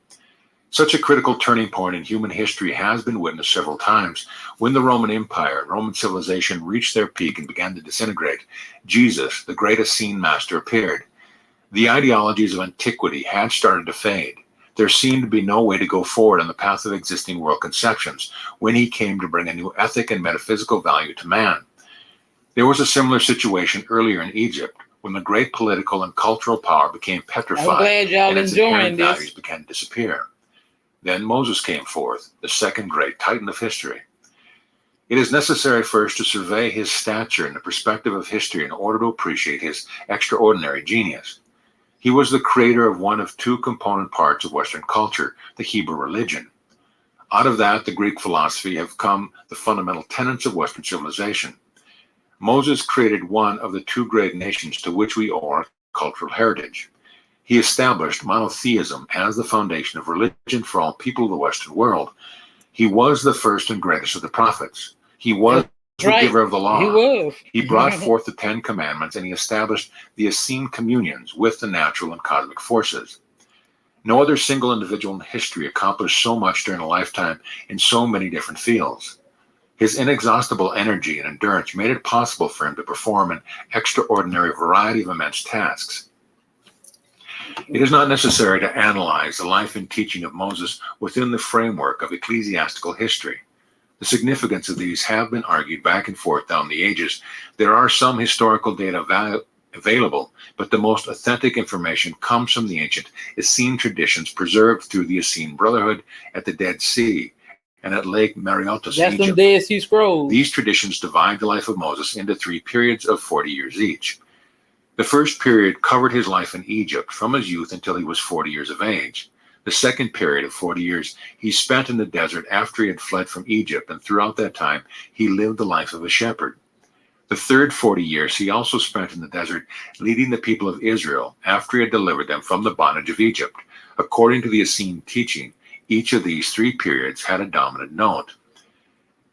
Such a critical turning point in human history has been witnessed several times. When the Roman Empire and Roman civilization reached their peak and began to disintegrate, Jesus, the great Essene master, appeared. The ideologies of antiquity had started to fade. There seemed to be no way to go forward on the path of existing world conceptions when he came to bring a new ethic and metaphysical value to man. There was a similar situation earlier in Egypt, when the great political and cultural power became petrified I'm glad y'all and its enjoying inherent this. values began to disappear. Then Moses came forth, the second great titan of history. It is necessary first to survey his stature in the perspective of history in order to appreciate his extraordinary genius. He was the creator of one of 2 component parts of Western culture, the Hebrew religion. Out of that, the Greek philosophy have come the fundamental tenets of Western civilization. Moses created one of the 2 great nations to which we owe our cultural heritage. He established monotheism as the foundation of religion for all people of the Western world. He was the first and greatest of the prophets. He was That's the right. giver of the He law. was. He brought forth the Ten Commandments, and he established the Essene communions with the natural and cosmic forces. No other single individual in history accomplished so much during a lifetime in so many different fields. His inexhaustible energy and endurance made it possible for him to perform an extraordinary variety of immense tasks. It is not necessary to analyze the life and teaching of Moses within the framework of ecclesiastical history. The significance of these have been argued back and forth down the ages. There are some historical data available, but the most authentic information comes from the ancient Essene traditions preserved through the Essene Brotherhood at the Dead Sea and at Lake Mareotis, That's Egypt. them Dead Sea Scrolls. These traditions divide the life of Moses into 3 periods of 40 years each. The first period covered his life in Egypt from his youth until he was 40 years of age. The second period of 40 years he spent in the desert after he had fled from Egypt, and throughout that time he lived the life of a shepherd. The third 40 years he also spent in the desert leading the people of Israel after he had delivered them from the bondage of Egypt. According to the Essene teaching, each of these 3 periods had a dominant note.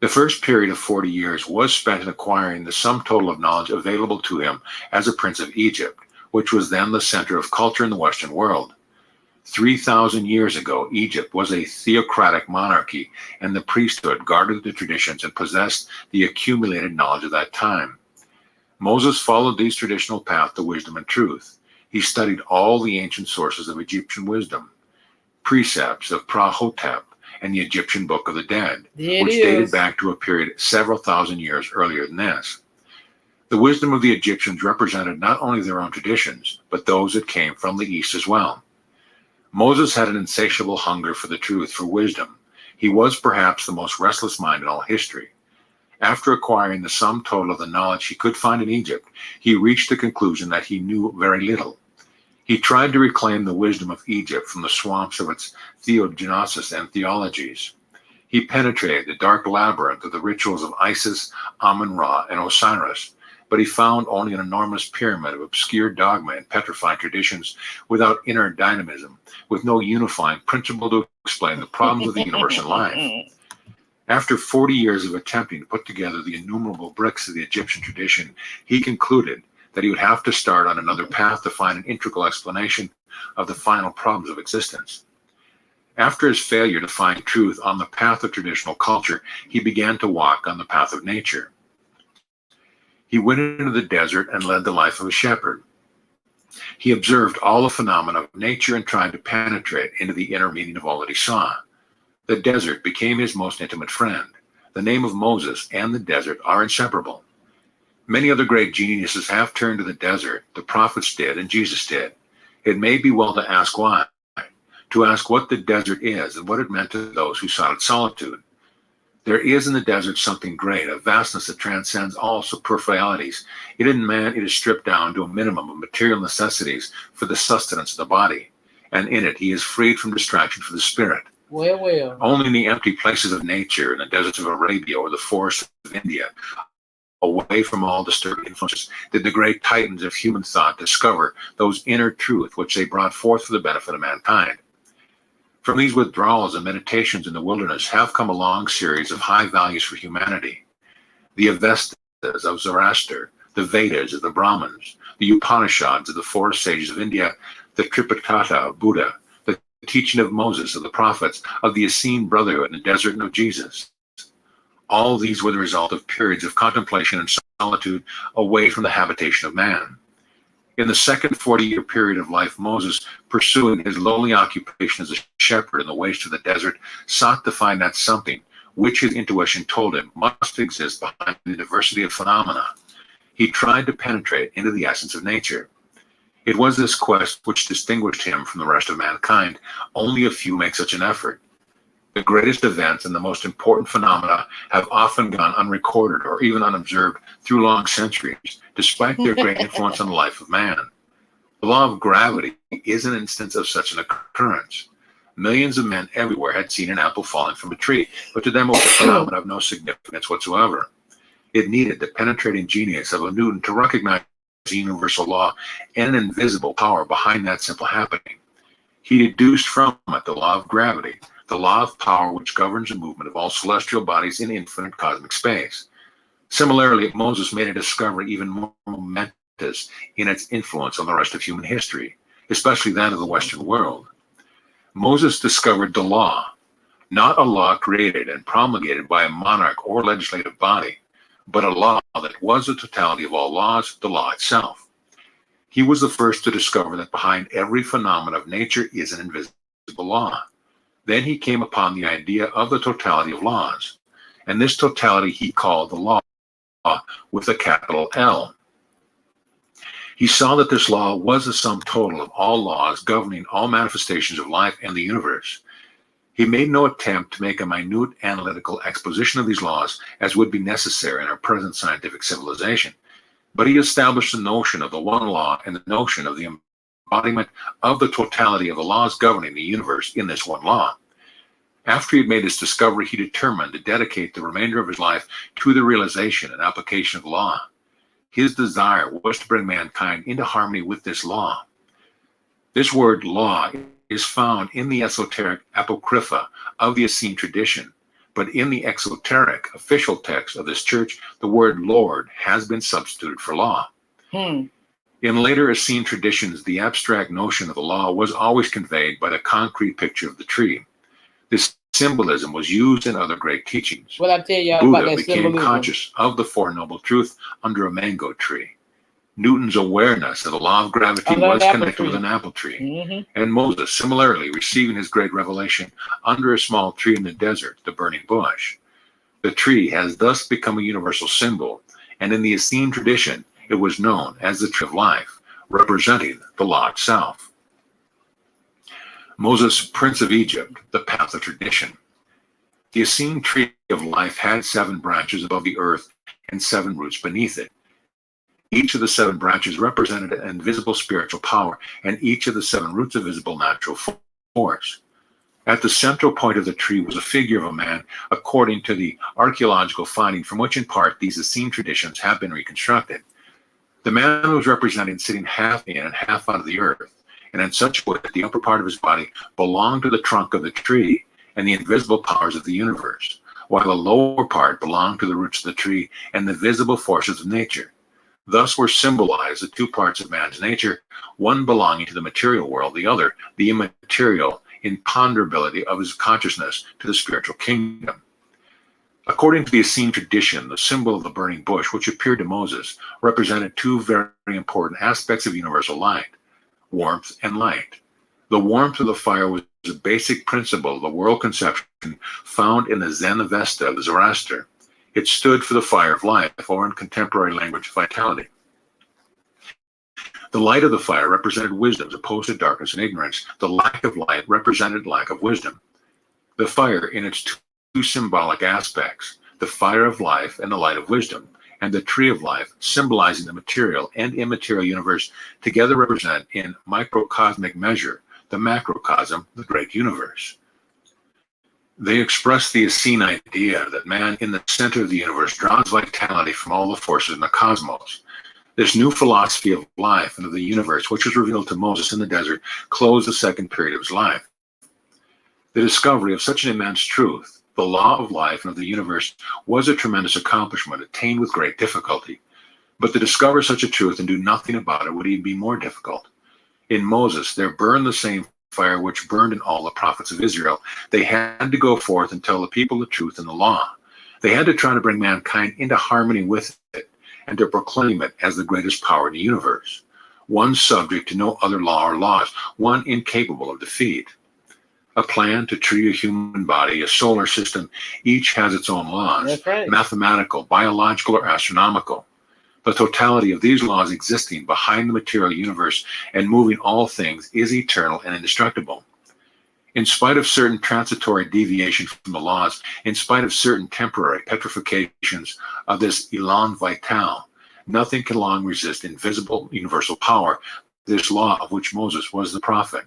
The first period of 40 years was spent in acquiring the sum total of knowledge available to him as a prince of Egypt, which was then the center of culture in the Western world. 3,000 years ago, Egypt was a theocratic monarchy, and the priesthood guarded the traditions and possessed the accumulated knowledge of that time. Moses followed these traditional paths to wisdom and truth. He studied all the ancient sources of Egyptian wisdom, precepts of Pra-Hotep, and the Egyptian Book of the Dead, which dated back to a period several thousand years earlier than this. The wisdom of the Egyptians represented not only their own traditions, but those that came from the East as well. Moses had an insatiable hunger for the truth, for wisdom. He was perhaps the most restless mind in all history. After acquiring the sum total of the knowledge he could find in Egypt, he reached the conclusion that he knew very little. He tried to reclaim the wisdom of Egypt from the swamps of its theognosis and theologies. He penetrated the dark labyrinth of the rituals of Isis, Amun-Ra, and Osiris, but he found only an enormous pyramid of obscure dogma and petrified traditions without inner dynamism, with no unifying principle to explain the problems of the universe and life. After 40 years of attempting to put together the innumerable bricks of the Egyptian tradition, he concluded that he would have to start on another path to find an integral explanation of the final problems of existence. After his failure to find truth on the path of traditional culture, he began to walk on the path of nature. He went into the desert and led the life of a shepherd. He observed all the phenomena of nature and tried to penetrate into the inner meaning of all that he saw. The desert became his most intimate friend. The name of Moses and the desert are inseparable. Many other great geniuses have turned to the desert. The prophets did, and Jesus did. It may be well to ask why, to ask what the desert is and what it meant to those who sought its solitude. There is in the desert something great, a vastness that transcends all superficialities. In man, it is stripped down to a minimum of material necessities for the sustenance of the body, and in it he is freed from distraction for the spirit. Well. Only in the empty places of nature, in the deserts of Arabia or the forests of India, away from all disturbing influences, did the great titans of human thought discover those inner truths which they brought forth for the benefit of mankind. From these withdrawals and meditations in the wilderness have come a long series of high values for humanity. The Avestas of Zoroaster, the Vedas of the Brahmins, the Upanishads of the forest sages of India, the Tripitaka of Buddha, the teaching of Moses, of the prophets, of the Essene Brotherhood in the desert, and of Jesus. All these were the result of periods of contemplation and solitude away from the habitation of man. In the second 40-year period of life, Moses, pursuing his lowly occupation as a shepherd in the waste of the desert, sought to find that something which his intuition told him must exist behind the diversity of phenomena. He tried to penetrate into the essence of nature. It was this quest which distinguished him from the rest of mankind. Only a few make such an effort. The greatest events and the most important phenomena have often gone unrecorded or even unobserved through long centuries, despite their great influence on the life of man. The law of gravity is an instance of such an occurrence. Millions of men everywhere had seen an apple falling from a tree, but to them it was a phenomenon of no significance whatsoever. It needed the penetrating genius of a Newton to recognize the universal law and an invisible power behind that simple happening. He deduced from it the law of gravity, the law of power which governs the movement of all celestial bodies in infinite cosmic space. Similarly, Moses made a discovery even more momentous in its influence on the rest of human history, especially that of the Western world. Moses discovered the law, not a law created and promulgated by a monarch or legislative body, but a law that was the totality of all laws, the law itself. He was the first to discover that behind every phenomenon of nature is an invisible law. Then he came upon the idea of the totality of laws, and this totality he called the law with a capital L. He saw that this law was the sum total of all laws governing all manifestations of life and the universe. He made no attempt to make a minute analytical exposition of these laws as would be necessary in our present scientific civilization, but he established the notion of the one law and the notion of the embodiment of the totality of the laws governing the universe in this one law. After he had made this discovery, he determined to dedicate the remainder of his life to the realization and application of the law. His desire was to bring mankind into harmony with this law. This word law is found in the esoteric apocrypha of the Essene tradition, but in the exoteric official text of this church, the word Lord has been substituted for law. In later Essene traditions, the abstract notion of the law was always conveyed by the concrete picture of the tree. This symbolism was used in other great teachings. Well, I tell y'all Buddha about that became symbolism. conscious of the Four Noble Truths under a mango tree. Newton's awareness of the law of gravity Under an was apple connected tree. with an apple tree. Mm-hmm. And Moses, similarly, receiving his great revelation under a small tree in the desert, the burning bush. The tree has thus become a universal symbol, and in the Essene tradition, it was known as the tree of life, representing the law itself. Moses, Prince of Egypt, the path of tradition. The Essene tree of life had 7 branches above the earth and 7 roots beneath it. Each of the 7 branches represented an invisible spiritual power, and each of the 7 roots a visible natural force. At the central point of the tree was a figure of a man, according to the archaeological finding from which in part these Essene traditions have been reconstructed. The man was represented sitting half in and half out of the earth, and in such a way that the upper part of his body belonged to the trunk of the tree and the invisible powers of the universe, while the lower part belonged to the roots of the tree and the visible forces of nature. Thus were symbolized the 2 parts of man's nature, one belonging to the material world, the other the immaterial imponderability of his consciousness to the spiritual kingdom. According to the Essene tradition, the symbol of the burning bush, which appeared to Moses, represented 2 very important aspects of universal light: warmth and light. The warmth of the fire was a basic principle of the world conception found in the Zen Avesta of Zoroaster. It stood for the fire of life, or in contemporary language, vitality. The light of the fire represented wisdom as opposed to darkness and ignorance. The lack of light represented lack of wisdom. The fire, in its 2 symbolic aspects, the fire of life and the light of wisdom, and the tree of life, symbolizing the material and immaterial universe, together represent, in microcosmic measure, the macrocosm, the great universe. They express the Essene idea that man in the center of the universe draws vitality from all the forces in the cosmos. This new philosophy of life and of the universe, which was revealed to Moses in the desert, closed the 2nd period of his life. The discovery of such an immense truth, the law of life and of the universe, was a tremendous accomplishment attained with great difficulty. But to discover such a truth and do nothing about it would even be more difficult. In Moses, there burned the same fire which burned in all the prophets of Israel. They had to go forth and tell the people the truth and the law. They had to try to bring mankind into harmony with it and to proclaim it as the greatest power in the universe, one subject to no other law or laws, one incapable of defeat. A plan to treat a human body, a solar system, each has its own laws, That's right. mathematical, biological, or astronomical. The totality of these laws existing behind the material universe and moving all things is eternal and indestructible. In spite of certain transitory deviations from the laws, in spite of certain temporary petrifications of this élan vital, nothing can long resist invisible universal power, this law of which Moses was the prophet.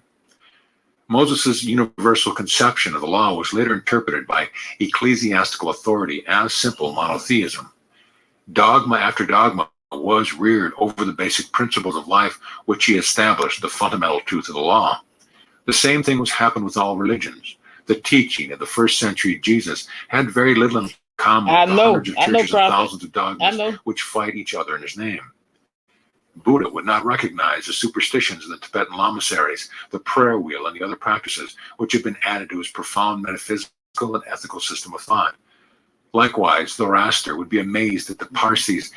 Moses' universal conception of the law was later interpreted by ecclesiastical authority as simple monotheism. Dogma after dogma was reared over the basic principles of life which he established, the fundamental truth of the law. The same thing was happened with all religions. The teaching of the first century Jesus had very little in common I with the know, hundreds of I know, churches and prophet. thousands of I dogmas know. which fight each other in his name. Buddha would not recognize the superstitions of the Tibetan lamaseries, the prayer wheel, and the other practices which had been added to his profound metaphysical and ethical system of thought. Likewise, Zoroaster would be amazed at the Parsis'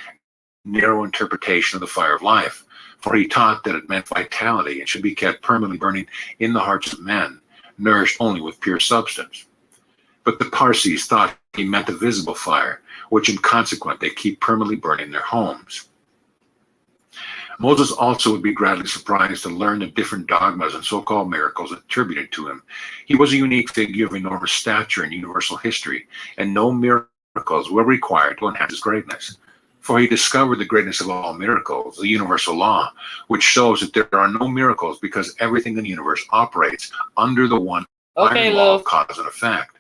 narrow interpretation of the fire of life, for he taught that it meant vitality and should be kept permanently burning in the hearts of men, nourished only with pure substance. But the Parsis thought he meant the visible fire, which in consequence they keep permanently burning in their homes. Moses also would be greatly surprised to learn the different dogmas and so-called miracles attributed to him. He was a unique figure of enormous stature in universal history, and no miracles were required to enhance his greatness. For he discovered the greatness of all miracles, the universal law, which shows that there are no miracles because everything in the universe operates under the one iron law of cause and effect.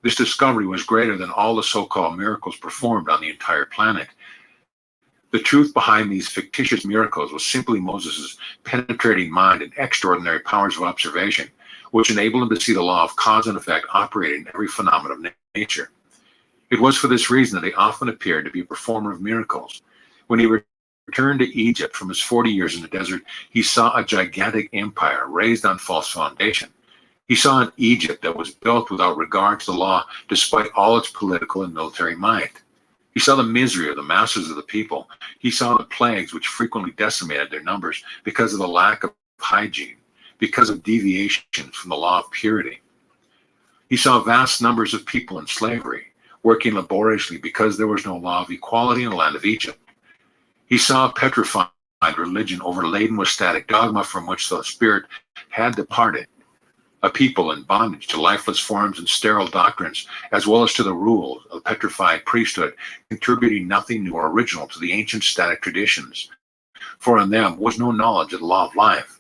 This discovery was greater than all the so-called miracles performed on the entire planet. The truth behind these fictitious miracles was simply Moses' penetrating mind and extraordinary powers of observation, which enabled him to see the law of cause and effect operating in every phenomenon of nature. It was for this reason that he often appeared to be a performer of miracles. When he returned to Egypt from his 40 years in the desert, he saw a gigantic empire raised on false foundation. He saw an Egypt that was built without regard to the law, despite all its political and military might. He saw the misery of the masses of the people. He saw the plagues which frequently decimated their numbers because of the lack of hygiene, because of deviations from the law of purity. He saw vast numbers of people in slavery, working laboriously because there was no law of equality in the land of Egypt. He saw a petrified religion overladen with static dogma from which the spirit had departed, a people in bondage to lifeless forms and sterile doctrines, as well as to the rules of petrified priesthood, contributing nothing new or original to the ancient static traditions, for in them was no knowledge of the law of life.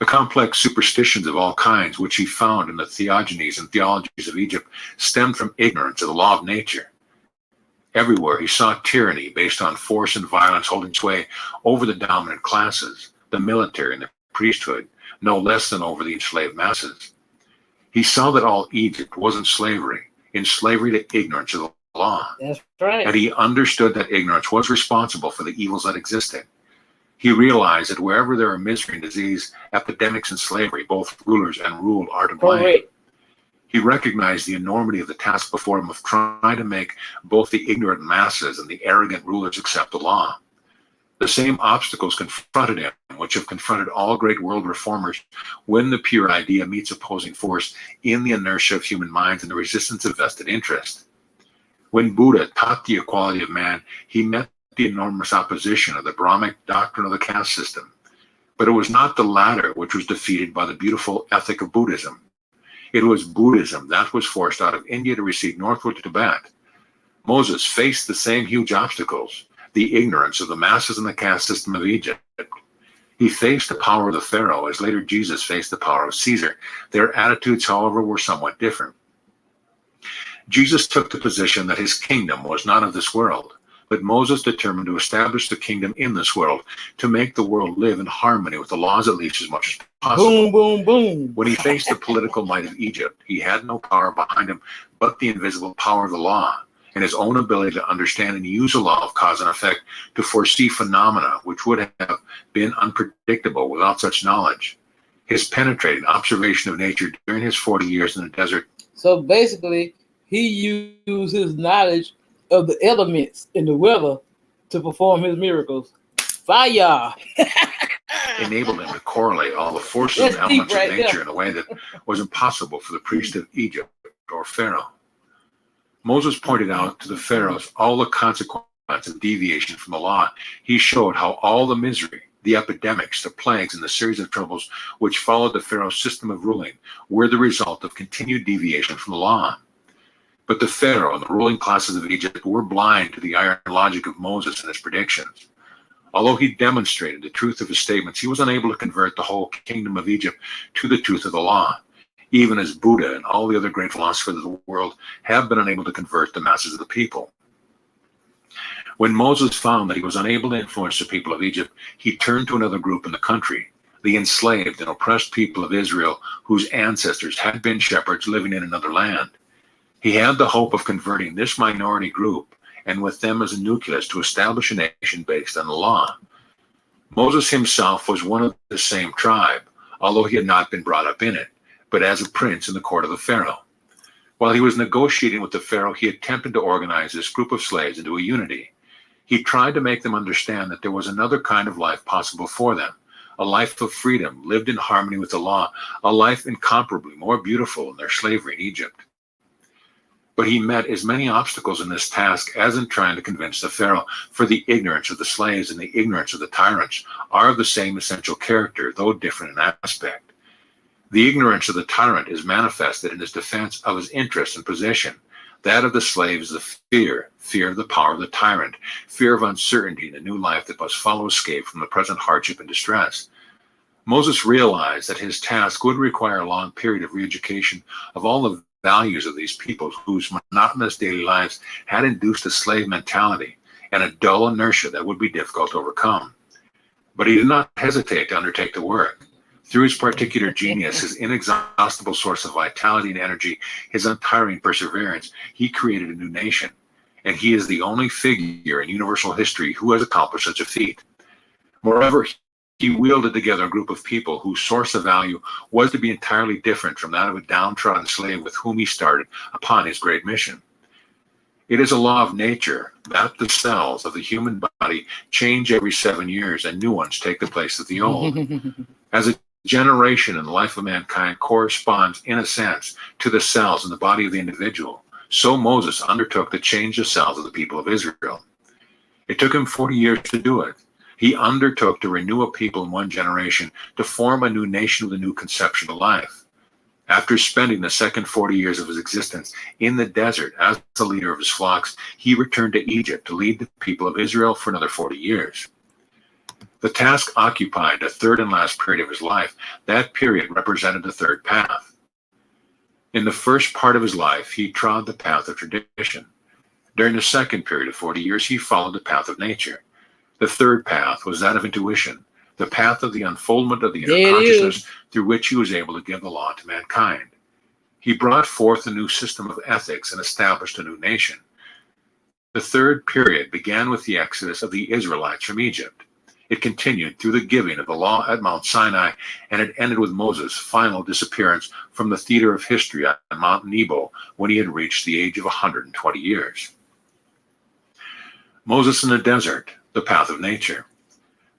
The complex superstitions of all kinds which he found in the theogonies and theologies of Egypt stemmed from ignorance of the law of nature. Everywhere he saw tyranny based on force and violence holding sway over the dominant classes, the military and the priesthood, no less than over the enslaved masses. He saw that all Egypt was in slavery to ignorance of the law. That's right. And he understood that ignorance was responsible for the evils that existed. He realized that wherever there are misery and disease, epidemics and slavery, both rulers and ruled are to blame. Correct. He recognized the enormity of the task before him of trying to make both the ignorant masses and the arrogant rulers accept the law. The same obstacles confronted him, which have confronted all great world reformers when the pure idea meets opposing force in the inertia of human minds and the resistance of vested interest. When Buddha taught the equality of man, he met the enormous opposition of the Brahmic doctrine of the caste system. But it was not the latter which was defeated by the beautiful ethic of Buddhism. It was Buddhism that was forced out of India to recede northward to Tibet. Moses faced the same huge obstacles, the ignorance of the masses and the caste system of Egypt. He faced the power of the Pharaoh, as later Jesus faced the power of Caesar. Their attitudes, however, were somewhat different. Jesus took the position that his kingdom was not of this world, but Moses determined to establish the kingdom in this world, to make the world live in harmony with the laws at least as much as possible. Boom, boom, boom. When he faced the political might of Egypt, he had no power behind him but the invisible power of the law, and his own ability to understand and use the law of cause and effect to foresee phenomena which would have been unpredictable without such knowledge. His penetrating observation of nature during his 40 years in the desert. So basically, he used his knowledge of the elements in the weather to perform his miracles. Fire! Enabled him to correlate all the forces and elements of nature in a way that was impossible for the priest of Egypt or Pharaoh. Moses pointed out to the pharaohs all the consequences of deviation from the law. He showed how all the misery, the epidemics, the plagues, and the series of troubles which followed the pharaoh's system of ruling were the result of continued deviation from the law. But the pharaoh and the ruling classes of Egypt were blind to the iron logic of Moses and his predictions. Although he demonstrated the truth of his statements, he was unable to convert the whole kingdom of Egypt to the truth of the law, even as Buddha and all the other great philosophers of the world have been unable to convert the masses of the people. When Moses found that he was unable to influence the people of Egypt, he turned to another group in the country, the enslaved and oppressed people of Israel whose ancestors had been shepherds living in another land. He had the hope of converting this minority group and with them as a nucleus to establish a nation based on the law. Moses himself was one of the same tribe, although he had not been brought up in it, but as a prince in the court of the Pharaoh. While he was negotiating with the Pharaoh, he attempted to organize this group of slaves into a unity. He tried to make them understand that there was another kind of life possible for them, a life of freedom, lived in harmony with the law, a life incomparably more beautiful than their slavery in Egypt. But he met as many obstacles in this task as in trying to convince the Pharaoh, for the ignorance of the slaves and the ignorance of the tyrants are of the same essential character, though different in aspect. The ignorance of the tyrant is manifested in his defense of his interest and position. That of the slave is the fear of the power of the tyrant, fear of uncertainty in the new life that must follow escape from the present hardship and distress. Moses realized that his task would require a long period of re-education of all the values of these people whose monotonous daily lives had induced a slave mentality and a dull inertia that would be difficult to overcome. But he did not hesitate to undertake the work. Through his particular genius, his inexhaustible source of vitality and energy, his untiring perseverance, he created a new nation. And he is the only figure in universal history who has accomplished such a feat. Moreover, he wielded together a group of people whose source of value was to be entirely different from that of a downtrodden slave with whom he started upon his great mission. It is a law of nature that the cells of the human body change every 7 years and new ones take the place of the old. As a generation in the life of mankind corresponds, in a sense, to the cells in the body of the individual, so Moses undertook to change the cells of the people of Israel. It took him 40 years to do it. He undertook to renew a people in one generation, to form a new nation with a new conception of life. After spending the second 40 years of his existence in the desert as the leader of his flocks, he returned to Egypt to lead the people of Israel for another 40 years. The task occupied the third and last period of his life. That period represented the third path. In the first part of his life, he trod the path of tradition. During the second period of 40 years, he followed the path of nature. The third path was that of intuition, the path of the unfoldment of the inner consciousness through which he was able to give the law to mankind. He brought forth a new system of ethics and established a new nation. The third period began with the exodus of the Israelites from Egypt. It continued through the giving of the law at Mount Sinai, and it ended with Moses' final disappearance from the theater of history on Mount Nebo when he had reached the age of 120 years. Moses in the desert, the path of nature.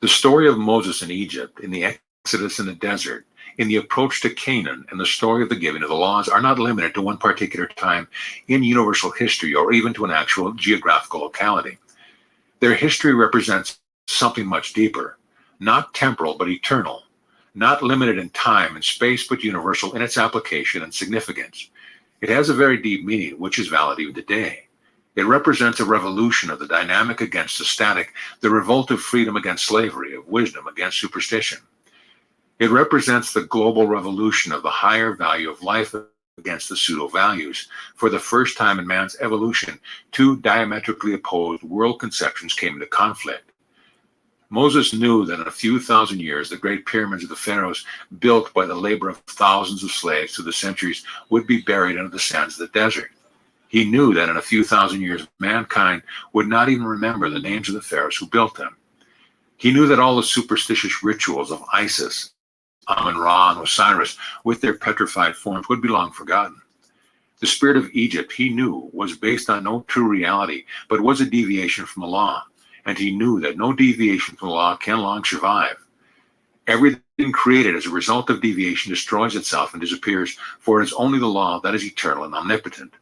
The story of Moses in Egypt, in the exodus in the desert, in the approach to Canaan, and the story of the giving of the laws are not limited to one particular time in universal history or even to an actual geographical locality. Their history represents something much deeper, not temporal but eternal, not limited in time and space but universal in its application and significance. It has a very deep meaning which is valid even today. It represents a revolution of the dynamic against the static, the revolt of freedom against slavery, of wisdom against superstition. It represents the global revolution of the higher value of life against the pseudo-values. For the first time in man's evolution, two diametrically opposed world conceptions came into conflict. Moses knew that in a few thousand years, the great pyramids of the pharaohs, built by the labor of thousands of slaves through the centuries, would be buried under the sands of the desert. He knew that in a few thousand years, mankind would not even remember the names of the pharaohs who built them. He knew that all the superstitious rituals of Isis, Amun-Ra, and Osiris, with their petrified forms, would be long forgotten. The spirit of Egypt, he knew, was based on no true reality, but was a deviation from the law. And he knew that no deviation from the law can long survive. Everything created as a result of deviation destroys itself and disappears, for it is only the law that is eternal and omnipotent.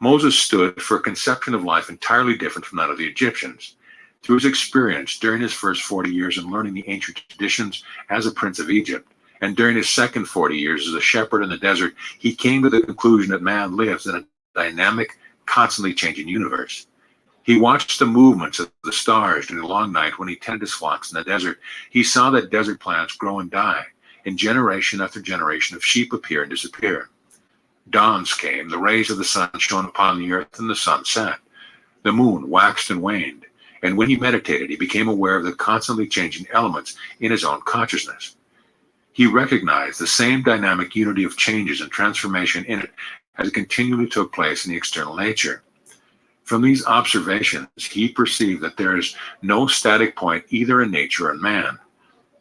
Moses stood for a conception of life entirely different from that of the Egyptians. Through his experience during his first 40 years in learning the ancient traditions as a prince of Egypt, and during his second 40 years as a shepherd in the desert, he came to the conclusion that man lives in a dynamic, constantly changing universe. He watched the movements of the stars during the long night when he tended his flocks in the desert. He saw that desert plants grow and die, and generation after generation of sheep appear and disappear. Dawns came, the rays of the sun shone upon the earth, and the sun set. The moon waxed and waned, And when he meditated, he became aware of the constantly changing elements in his own consciousness. He recognized the same dynamic unity of changes and transformation in it as it continually took place in the external nature. From these observations, he perceived that there is no static point either in nature or in man.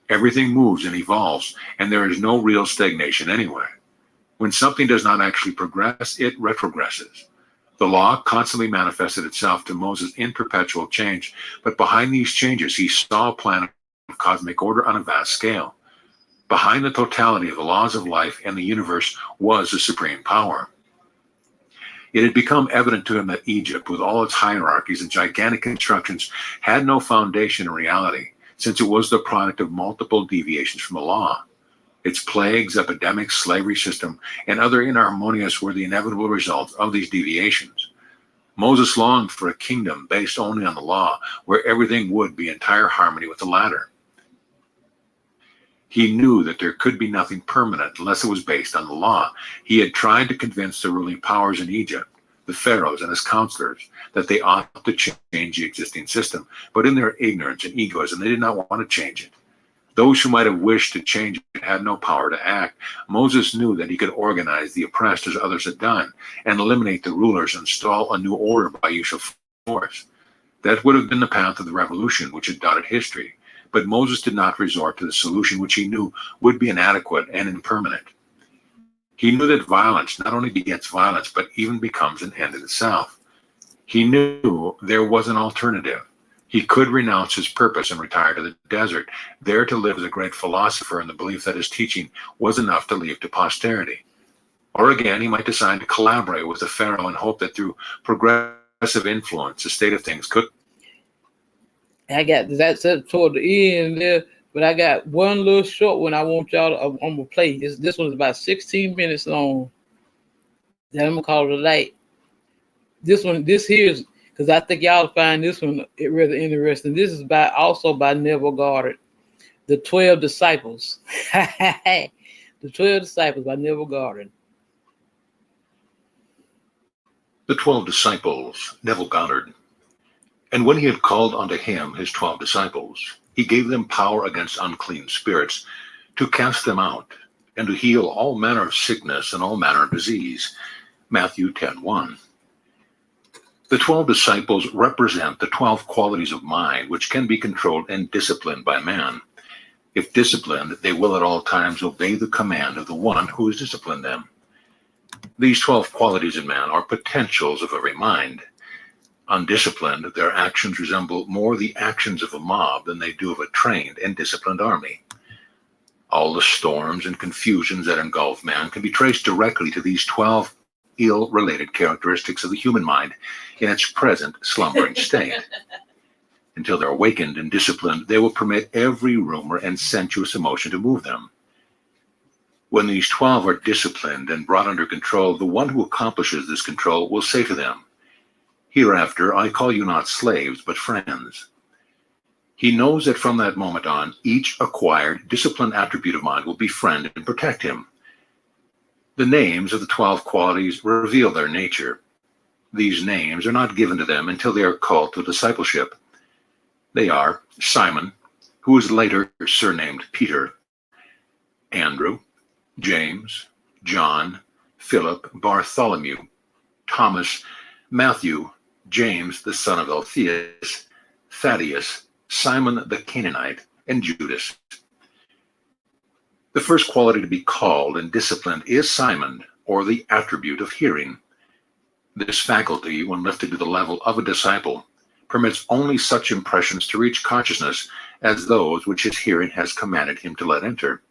Everything moves and evolves, and there is no real stagnation anywhere. When something does not actually progress, it retrogresses. The law constantly manifested itself to Moses in perpetual change, but behind these changes, he saw a plan of cosmic order on a vast scale. Behind the totality of the laws of life and the universe was the supreme power. It had become evident to him that Egypt, with all its hierarchies and gigantic constructions, had no foundation in reality, since it was the product of multiple deviations from the law. Its plagues, epidemics, slavery system, and other inharmonious were the inevitable results of these deviations. Moses longed for a kingdom based only on the law, where everything would be in entire harmony with the latter. He knew that there could be nothing permanent unless it was based on the law. He had tried to convince the ruling powers in Egypt, the pharaohs and his counselors, that they ought to change the existing system, but in their ignorance and egoism, they did not want to change it. Those who might have wished to change it had no power to act. Moses knew that he could organize the oppressed as others had done, and eliminate the rulers and install a new order by use of force. That would have been the path of the revolution which had dotted history. But Moses did not resort to the solution which he knew would be inadequate and impermanent. He knew that violence not only begets violence, but even becomes an end in itself. He knew there was an alternative. He could renounce his purpose and retire to the desert, there to live as a great philosopher in the belief that his teaching was enough to leave to posterity. Or again, he might decide to collaborate with the pharaoh and hope that through progressive influence, the state of things could. I got that's up toward the end there, but I got one little short one I want y'all to, I'm gonna play. This one's about 16 minutes long. Then I'm gonna call it a night. This here's because I think y'all find this one rather interesting. This is also by Neville Goddard, The 12 Disciples. The 12 Disciples by Neville Goddard. The 12 Disciples, Neville Goddard. And when he had called unto him his 12 disciples, he gave them power against unclean spirits, to cast them out, and to heal all manner of sickness and all manner of disease. Matthew 10:1. The 12 disciples represent the 12 qualities of mind which can be controlled and disciplined by man. If disciplined, they will at all times obey the command of the one who has disciplined them. These 12 qualities in man are potentials of every mind. Undisciplined, their actions resemble more the actions of a mob than they do of a trained and disciplined army. All the storms and confusions that engulf man can be traced directly to these 12 ill-related characteristics of the human mind in its present slumbering state. Until they're awakened and disciplined, they will permit every rumor and sensuous emotion to move them. When these 12 are disciplined and brought under control, the one who accomplishes this control will say to them, "Hereafter I call you not slaves, but friends." He knows that from that moment on, each acquired, disciplined attribute of mind will befriend and protect him. The names of the 12 qualities reveal their nature. These names are not given to them until they are called to discipleship. They are Simon, who is later surnamed Peter, Andrew, James, John, Philip, Bartholomew, Thomas, Matthew, James, the son of Alphaeus, Thaddeus, Simon the Canaanite, and Judas. The first quality to be called and disciplined is Simon, or the attribute of hearing. This faculty, when lifted to the level of a disciple, permits only such impressions to reach consciousness as those which his hearing has commanded him to let enter.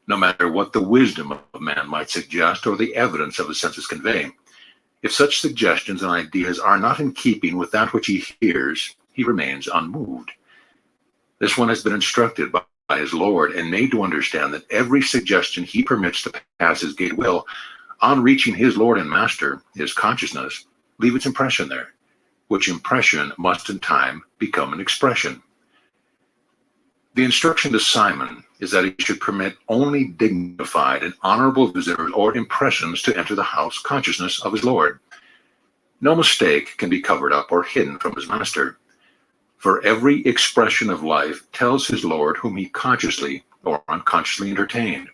No matter what the wisdom of man might suggest or the evidence of the senses convey, if such suggestions and ideas are not in keeping with that which he hears, he remains unmoved. This one has been instructed by his Lord and made to understand that every suggestion he permits to pass his gate will, on reaching his Lord and Master, his consciousness, leave its impression there, which impression must in time become an expression. The instruction to Simon is that he should permit only dignified and honorable visitors or impressions to enter the house consciousness of his Lord. No mistake can be covered up or hidden from his master. For every expression of life tells his Lord whom he consciously or unconsciously entertained.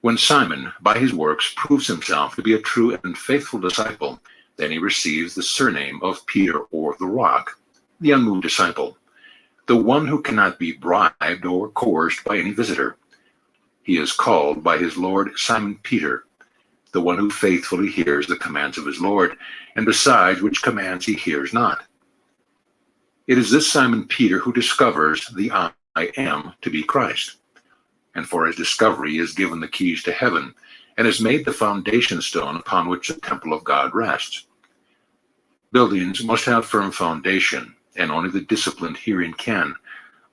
When Simon, by his works, proves himself to be a true and faithful disciple, then he receives the surname of Peter, or the Rock, the unmoved disciple, the one who cannot be bribed or coerced by any visitor. He is called by his Lord Simon Peter, the one who faithfully hears the commands of his Lord, and besides which commands he hears not. It is this Simon Peter who discovers the I am to be Christ, and for his discovery is given the keys to heaven, and is made the foundation stone upon which the temple of God rests. Buildings must have firm foundation, and only the disciplined herein can,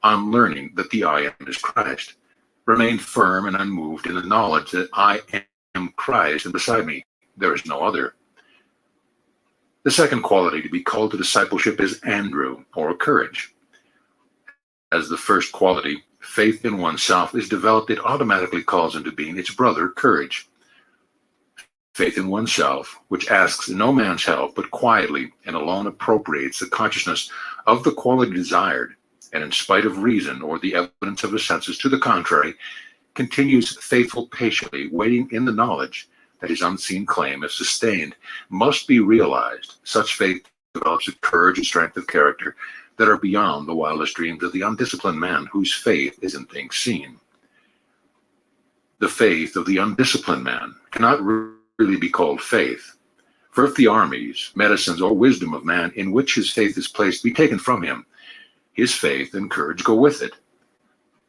on learning that the I am is Christ, remain firm and unmoved in the knowledge that I am Christ, and beside me there is no other. The second quality to be called to discipleship is Andrew, or courage. As the first quality, faith in oneself, is developed, it automatically calls into being its brother, courage. Faith in oneself, which asks no man's help, but quietly and alone appropriates the consciousness of the quality desired, and in spite of reason or the evidence of the senses to the contrary, continues faithful patiently, waiting in the knowledge that his unseen claim, if sustained, must be realized. Such faith develops a courage and strength of character that are beyond the wildest dreams of the undisciplined man whose faith is in things seen. The faith of the undisciplined man cannot really be called faith, for if the armies, medicines, or wisdom of man in which his faith is placed be taken from him, his faith and courage go with it.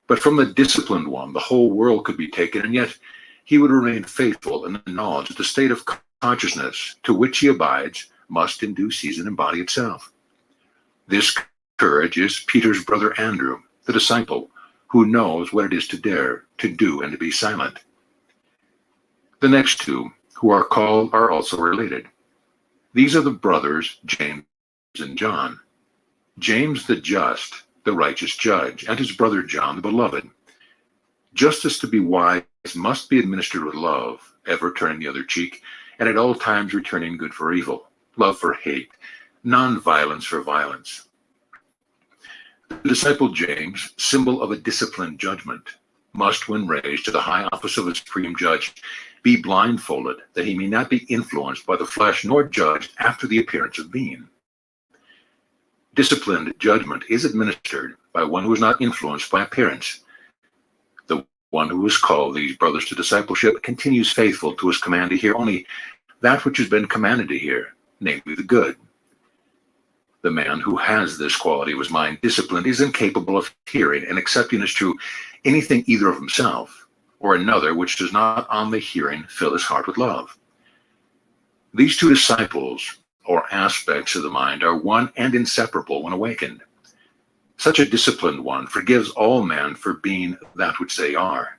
But from the disciplined one the whole world could be taken, and yet he would remain faithful in the knowledge that the state of consciousness to which he abides must in due season embody itself. This courage is Peter's brother Andrew, the disciple, who knows what it is to dare, to do, and to be silent. The next two, who are called, are also related. These are the brothers James and John. James the just, the righteous judge, and his brother John the beloved. Justice, to be wise, must be administered with love, ever turning the other cheek, and at all times returning good for evil, love for hate, non-violence for violence. The disciple James, symbol of a disciplined judgment, must, when raised to the high office of a supreme judge, be blindfolded, that he may not be influenced by the flesh, nor judged after the appearance of being. Disciplined judgment is administered by one who is not influenced by appearance. The one who is called these brothers to discipleship continues faithful to his command to hear only that which has been commanded to hear, namely the good. The man who has this quality of his mind disciplined is incapable of hearing and accepting as true anything either of himself or another which does not on the hearing fill his heart with love. These two disciples, or aspects of the mind, are one and inseparable when awakened. Such a disciplined one forgives all men for being that which they are.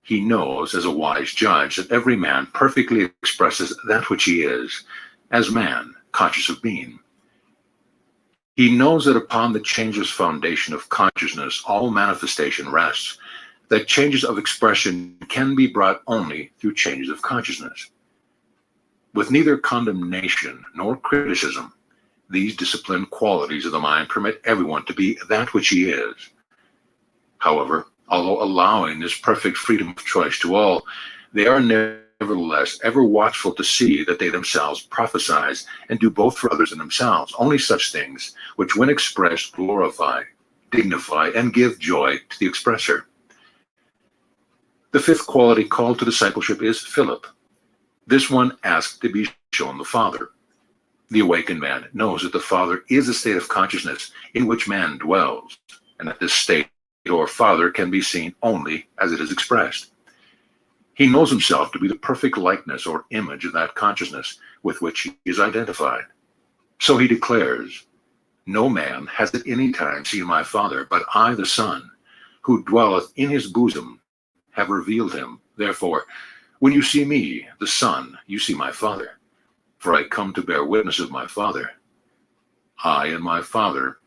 He knows, as a wise judge, that every man perfectly expresses that which he is, as man, conscious of being. He knows that upon the changeless foundation of consciousness all manifestation rests, that changes of expression can be brought only through changes of consciousness. With neither condemnation nor criticism, these disciplined qualities of the mind permit everyone to be that which he is. However, although allowing this perfect freedom of choice to all, they are nevertheless ever watchful to see that they themselves prophesy and do both for others and themselves only such things which, when expressed, glorify, dignify, and give joy to the expressor. The fifth quality called to discipleship is Philip. This one asked to be shown the Father. The awakened man knows that the Father is a state of consciousness in which man dwells, and that this state or Father can be seen only as it is expressed. He knows himself to be the perfect likeness or image of that consciousness with which he is identified. So he declares, "No man has at any time seen my Father, but I, the Son, who dwelleth in his bosom, have revealed him. Therefore, when you see me, the Son, you see my Father. For I come to bear witness of my Father. I and my Father,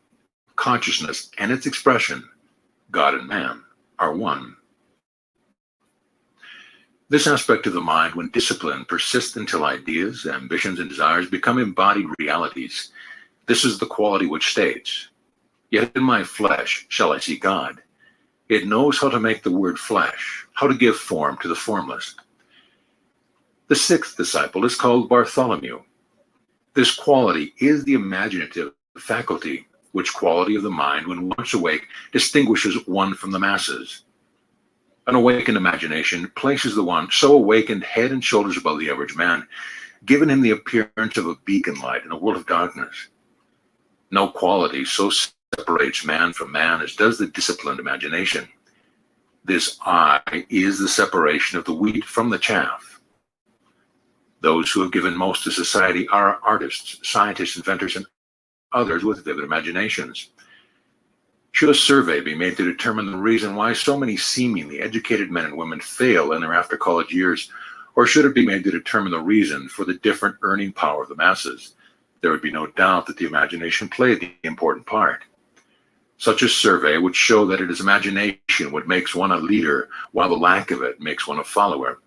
consciousness and its expression, God and man, are one." This aspect of the mind, when disciplined, persists until ideas, ambitions, and desires become embodied realities, This is the quality which states, "Yet in my flesh shall I see God." It knows how to make the word flesh, how to give form to the formless. The sixth disciple is called Bartholomew. This quality is the imaginative faculty, which quality of the mind, when once awake, distinguishes one from the masses. An awakened imagination places the one so awakened head and shoulders above the average man, giving him the appearance of a beacon light in a world of darkness. No quality so separates man from man as does the disciplined imagination. This I is the separation of the wheat from the chaff. Those who have given most to society are artists, scientists, inventors, and others with vivid imaginations. Should a survey be made to determine the reason why so many seemingly educated men and women fail in their after-college years, or should it be made to determine the reason for the different earning power of the masses, there would be no doubt that the imagination played the important part. Such a survey would show that it is imagination what makes one a leader, while the lack of it makes one a follower.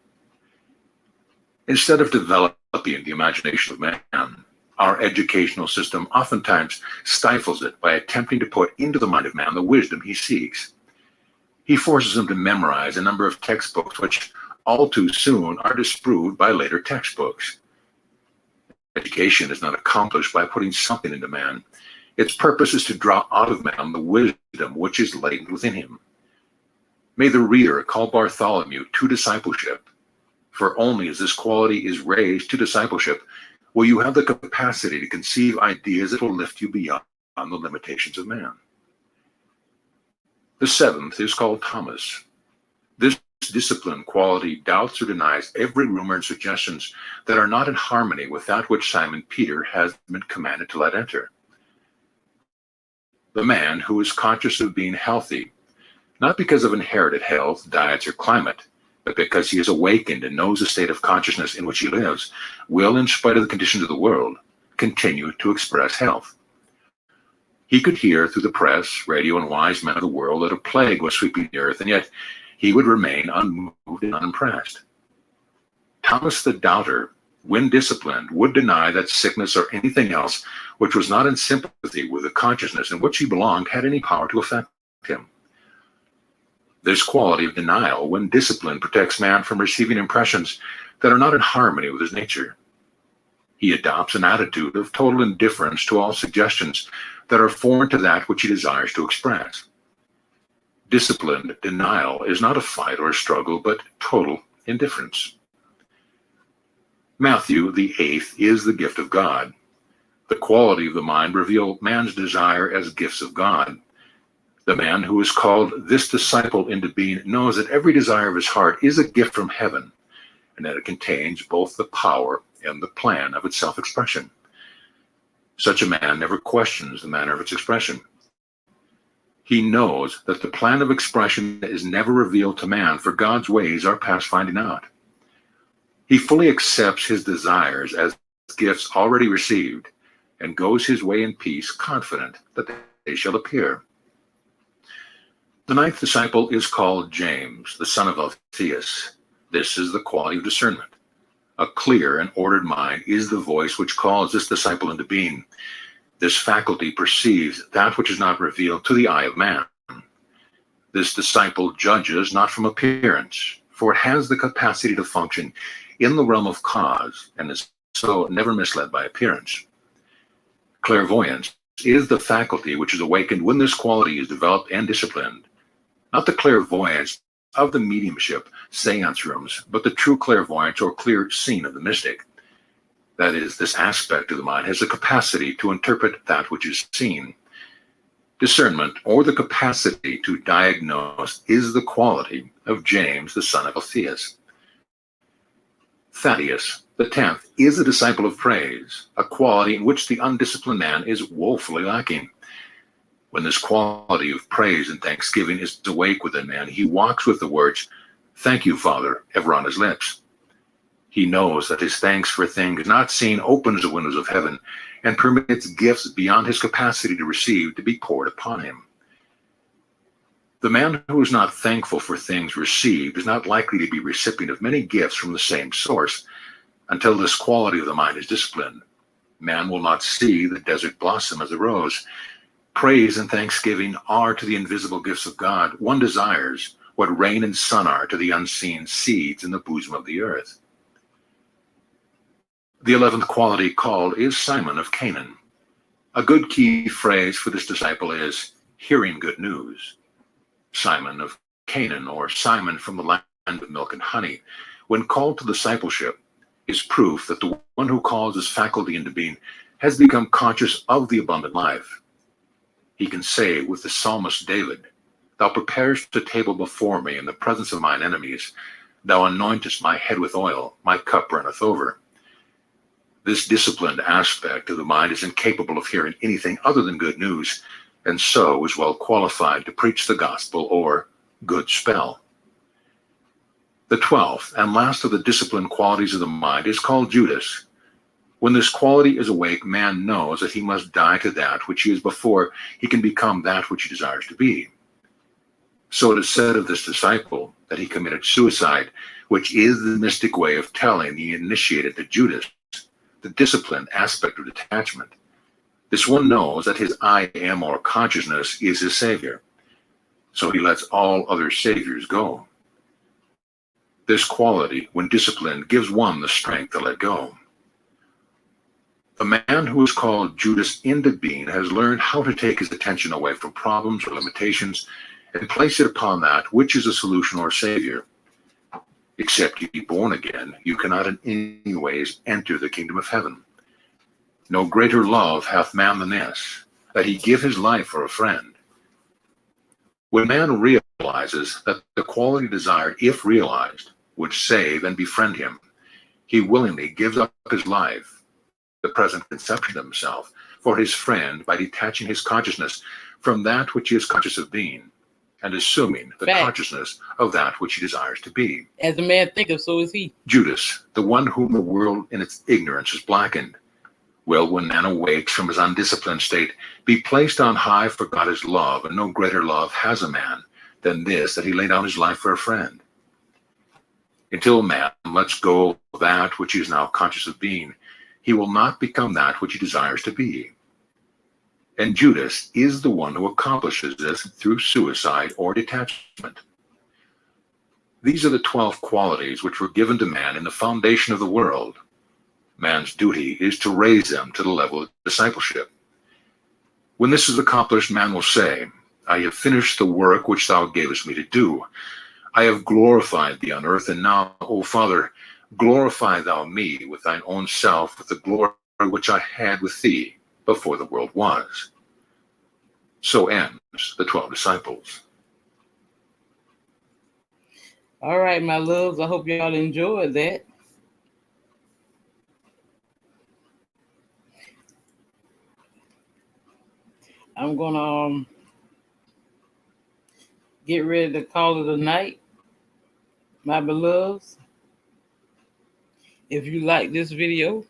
Instead of developing the imagination of man, our educational system oftentimes stifles it by attempting to put into the mind of man the wisdom he seeks. He forces him to memorize a number of textbooks which all too soon are disproved by later textbooks. Education is not accomplished by putting something into man. Its purpose is to draw out of man the wisdom which is latent within him. May the reader call Bartholomew to discipleship, for only as this quality is raised to discipleship will you have the capacity to conceive ideas that will lift you beyond the limitations of man. The seventh is called Thomas. This disciplined quality doubts or denies every rumor and suggestions that are not in harmony with that which Simon Peter has been commanded to let enter. The man who is conscious of being healthy, not because of inherited health, diets, or climate, but because he is awakened and knows the state of consciousness in which he lives, will, in spite of the conditions of the world, continue to express health. He could hear through the press, radio, and wise men of the world that a plague was sweeping the earth, and yet he would remain unmoved and unimpressed. Thomas the doubter, when disciplined, would deny that sickness or anything else which was not in sympathy with the consciousness in which he belonged had any power to affect him. This quality of denial, when disciplined, protects man from receiving impressions that are not in harmony with his nature. He adopts an attitude of total indifference to all suggestions that are foreign to that which he desires to express. Disciplined denial is not a fight or a struggle, but total indifference. Matthew, the eighth, is the gift of God. The quality of the mind reveals man's desire as gifts of God. The man who is called this disciple into being knows that every desire of his heart is a gift from heaven, and that it contains both the power and the plan of its self-expression. Such a man never questions the manner of its expression. He knows that the plan of expression is never revealed to man, for God's ways are past finding out. He fully accepts his desires as gifts already received, and goes his way in peace, confident that they shall appear. The ninth disciple is called James, the son of Alphaeus. This is the quality of discernment. A clear and ordered mind is the voice which calls this disciple into being. This faculty perceives that which is not revealed to the eye of man. This disciple judges not from appearance, for it has the capacity to function in the realm of cause, and is so never misled by appearance. Clairvoyance is the faculty which is awakened when this quality is developed and disciplined. Not the clairvoyance of the mediumship, seance rooms, but the true clairvoyance or clear seeing of the mystic. That is, this aspect of the mind has the capacity to interpret that which is seen. Discernment, or the capacity to diagnose, is the quality of James, the son of Alphaeus. Thaddeus, the 10th, is a disciple of praise, a quality in which the undisciplined man is woefully lacking. When this quality of praise and thanksgiving is awake within man, he walks with the words, "Thank you, Father," ever on his lips. He knows that his thanks for things not seen opens the windows of heaven and permits gifts beyond his capacity to receive to be poured upon him. The man who is not thankful for things received is not likely to be recipient of many gifts from the same source until this quality of the mind is disciplined. Man will not see the desert blossom as a rose. Praise and thanksgiving are to the invisible gifts of God. One desires what rain and sun are to the unseen seeds in the bosom of the earth. The 11th quality called is Simon of Canaan. A good key phrase for this disciple is hearing good news. Simon of Canaan, or Simon from the land of milk and honey, when called to discipleship, is proof that the one who calls his faculty into being has become conscious of the abundant life. He can say with the psalmist David, "Thou preparest a table before me in the presence of mine enemies. Thou anointest my head with oil, my cup runneth over." This disciplined aspect of the mind is incapable of hearing anything other than good news, and so is well qualified to preach the gospel or good spell. The 12th and last of the disciplined qualities of the mind is called Judas. When this quality is awake, man knows that he must die to that which he is before he can become that which he desires to be. So it is said of this disciple that he committed suicide, which is the mystic way of telling the initiated that Judas, the disciplined aspect of detachment. This one knows that his I am or consciousness is his savior, so he lets all other saviors go. This quality, when disciplined, gives one the strength to let go. The man who is called Judas into being has learned how to take his attention away from problems or limitations and place it upon that which is a solution or savior. Except you be born again, you cannot in any ways enter the kingdom of heaven. No greater love hath man than this, that he give his life for a friend. When man realizes that the quality desired, if realized, would save and befriend him, he willingly gives up his life, the present conception of himself, for his friend by detaching his consciousness from that which he is conscious of being, and assuming the consciousness of that which he desires to be. As a man thinketh, so is he. Judas, the one whom the world in its ignorance has blackened, will, when man awakes from his undisciplined state, be placed on high, for God is love, and no greater love has a man than this, that he lay down his life for a friend. Until man lets go of that which he is now conscious of being, he will not become that which he desires to be. And Judas is the one who accomplishes this through suicide or detachment. These are the 12 qualities which were given to man in the foundation of the world. Man's duty is to raise them to the level of discipleship. When this is accomplished, man will say, "I have finished the work which thou gavest me to do. I have glorified thee on earth, and now, O Father, glorify thou me with thine own self, with the glory which I had with thee before the world was." So ends the 12 disciples. All right, my loves, I hope y'all enjoyed that. I'm gonna get ready to call it a night, my beloveds. If you like this video,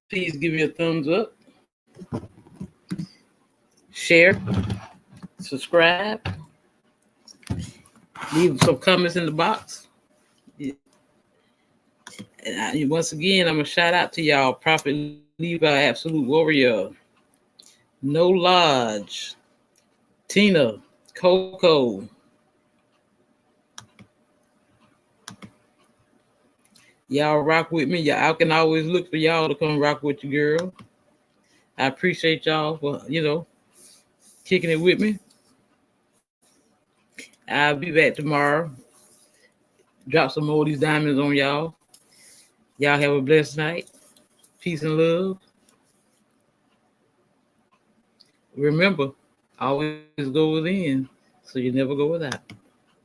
please give me a thumbs up, share, subscribe, leave some comments in the box. And once again, I'm gonna shout out to y'all, Prophet Levi, Absolute Warrior, No Lodge, Tina, Coco. Y'all rock with me. I can always look for y'all to come rock with you, girl. I appreciate y'all for, kicking it with me. I'll be back tomorrow. Drop some more of these diamonds on y'all. Y'all have a blessed night. Peace and love. Remember, always go within, so you never go without.